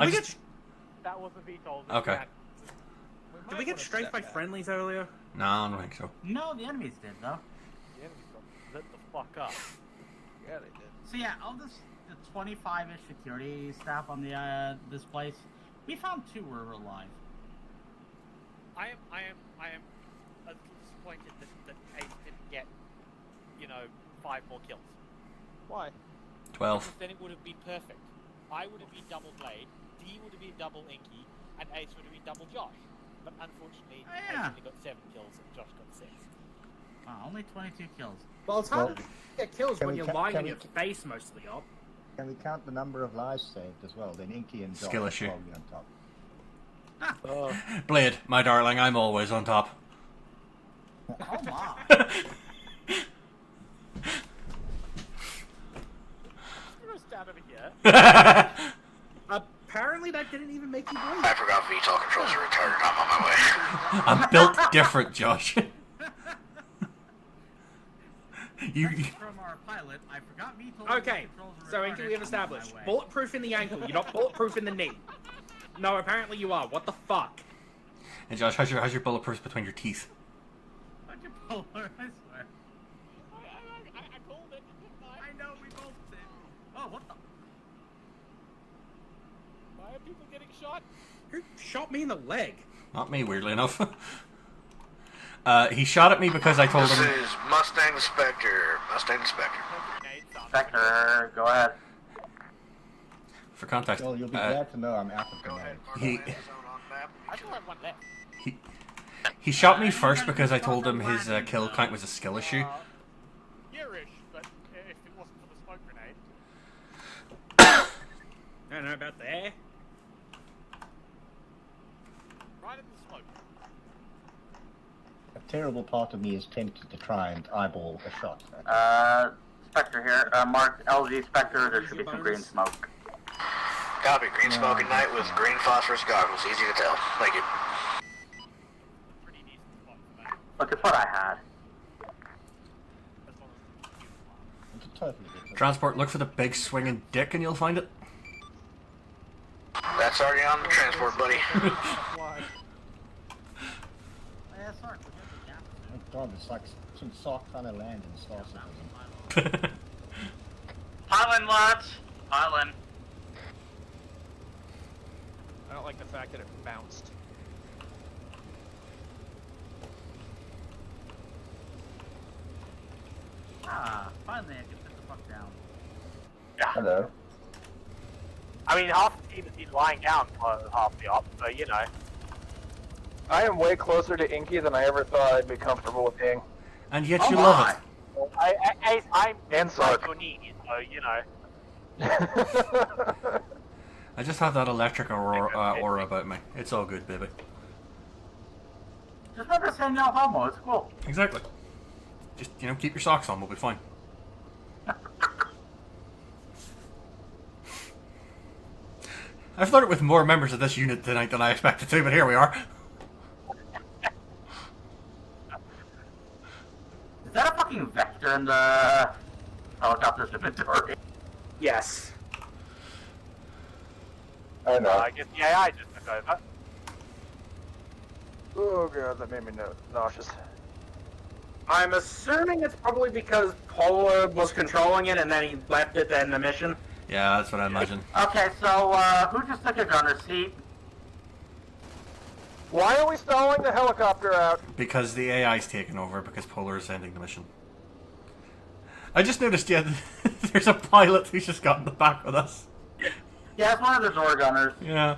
That was the VTOL. Okay. Did we get strafed by friendlies earlier? No, I don't think so. No, the enemies did, though. The enemies got lit the fuck up. Yeah, they did. So yeah, all the 25-ish security staff on the this place, we found 2 were alive. I am a little disappointed that Ace didn't get, 5 more kills. Why? 12. Because then it would have been perfect. I would have been double Blade, D would have been double Inky, and Ace would have been double Josh. But unfortunately, Ace only got 7 kills and Josh got 6. Only 22 kills. Well, it's hard to get kills when you're lying in your face mostly up. Can we count the number of lives saved as well? Then Inky and Josh Skill issue. probably on top. Blade, my darling, I'm always on top. Oh my. Out of here. Apparently that didn't even make you bleed. I forgot VTOL controls are retarded. I'm on my way. I'm built different, Josh. you. From our pilot, I forgot VTOL. Okay, so Inky, we have established bulletproof in the ankle. You're not bulletproof in the knee. No, apparently you are. What the fuck? And Josh, how's your bulletproof between your teeth? How'd you pull her? I swear. I called it. I know, we both did. Oh, what the? Why are people getting shot? Who shot me in the leg? Not me, weirdly enough. He shot at me because I told him... This is Mustang Spectre. Mustang Spectre. Spectre, go ahead. For context, Well, you'll be glad to know I'm out of grenades. I still have one left. he shot me first because I told him his kill count was a skill issue. Here-ish, but if it wasn't for the smoke grenade. I don't know about there. Right in the smoke. A terrible part of me is tempted to try and eyeball a shot. Spectre here. Mark LG Spectre, there should be some green smoke. Copy. Green smoke at night with green phosphorus goggles. Easy to tell. Thank you. Look at what I had. It's a totally different. Transport, look for the big swinging dick and you'll find it. That's already on the transport, buddy. Oh god, it's like some sock trying to land in Star Citizen. Pile in, lads. Pile in. I don't like the fact that it bounced. Ah, finally I can sit the fuck down. Hello. I mean, half the team is lying down for half the op, so you know. I am way closer to Inky than I ever thought I'd be comfortable with being. And yet you love it. I'm And Sark. your knees, so you know. I just have that electric aura about me. It's all good, baby. Just remember saying no homo. It's cool. Exactly. Just, keep your socks on, we'll be fine. I've flirted with more members of this unit tonight than I expected to, but here we are. Is that a fucking vector in the helicopter's inventory? Yes. I know. I guess the AI just took over. Oh god, that made me nauseous. I'm assuming it's probably because Polar was controlling it and then he left it in the mission. Yeah, that's what I imagine. Okay, so who just took a gunner seat? Why are we stalling the helicopter out? Because the AI's taken over because Polar is ending the mission. I just noticed, yeah, there's a pilot who's just got in the back with us. Yeah, it's one of the door gunners. Yeah.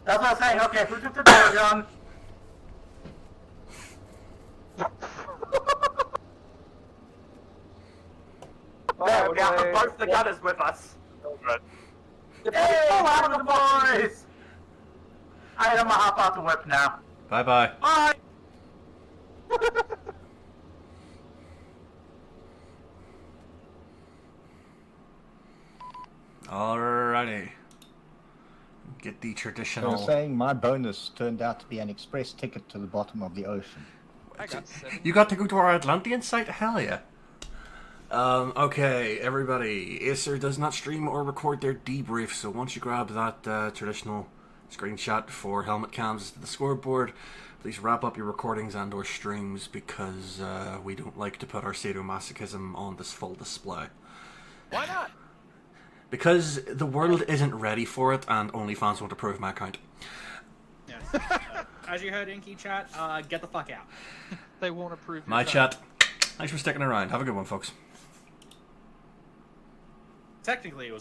That's what I was saying. Okay, who took the door gun? No, we have both the gunners with us. Hey, one of the boys! Alright, I'm gonna hop out the whip now. Bye-bye. Bye! Alrighty. Get the I traditional... was saying my bonus turned out to be an express ticket to the bottom of the ocean. I got 7. You got to go to our Atlantean site? Hell yeah. Okay, everybody. Aesir does not stream or record their debrief, so once you grab that traditional screenshot for helmet cams to the scoreboard, please wrap up your recordings and or streams because we don't like to put our sadomasochism on this full display. Why not? Because the world isn't ready for it and OnlyFans won't approve my account. Yes. As you heard, Inky chat, get the fuck out. They won't approve your My time. chat. Thanks for sticking around. Have a good one, folks. Technically, it was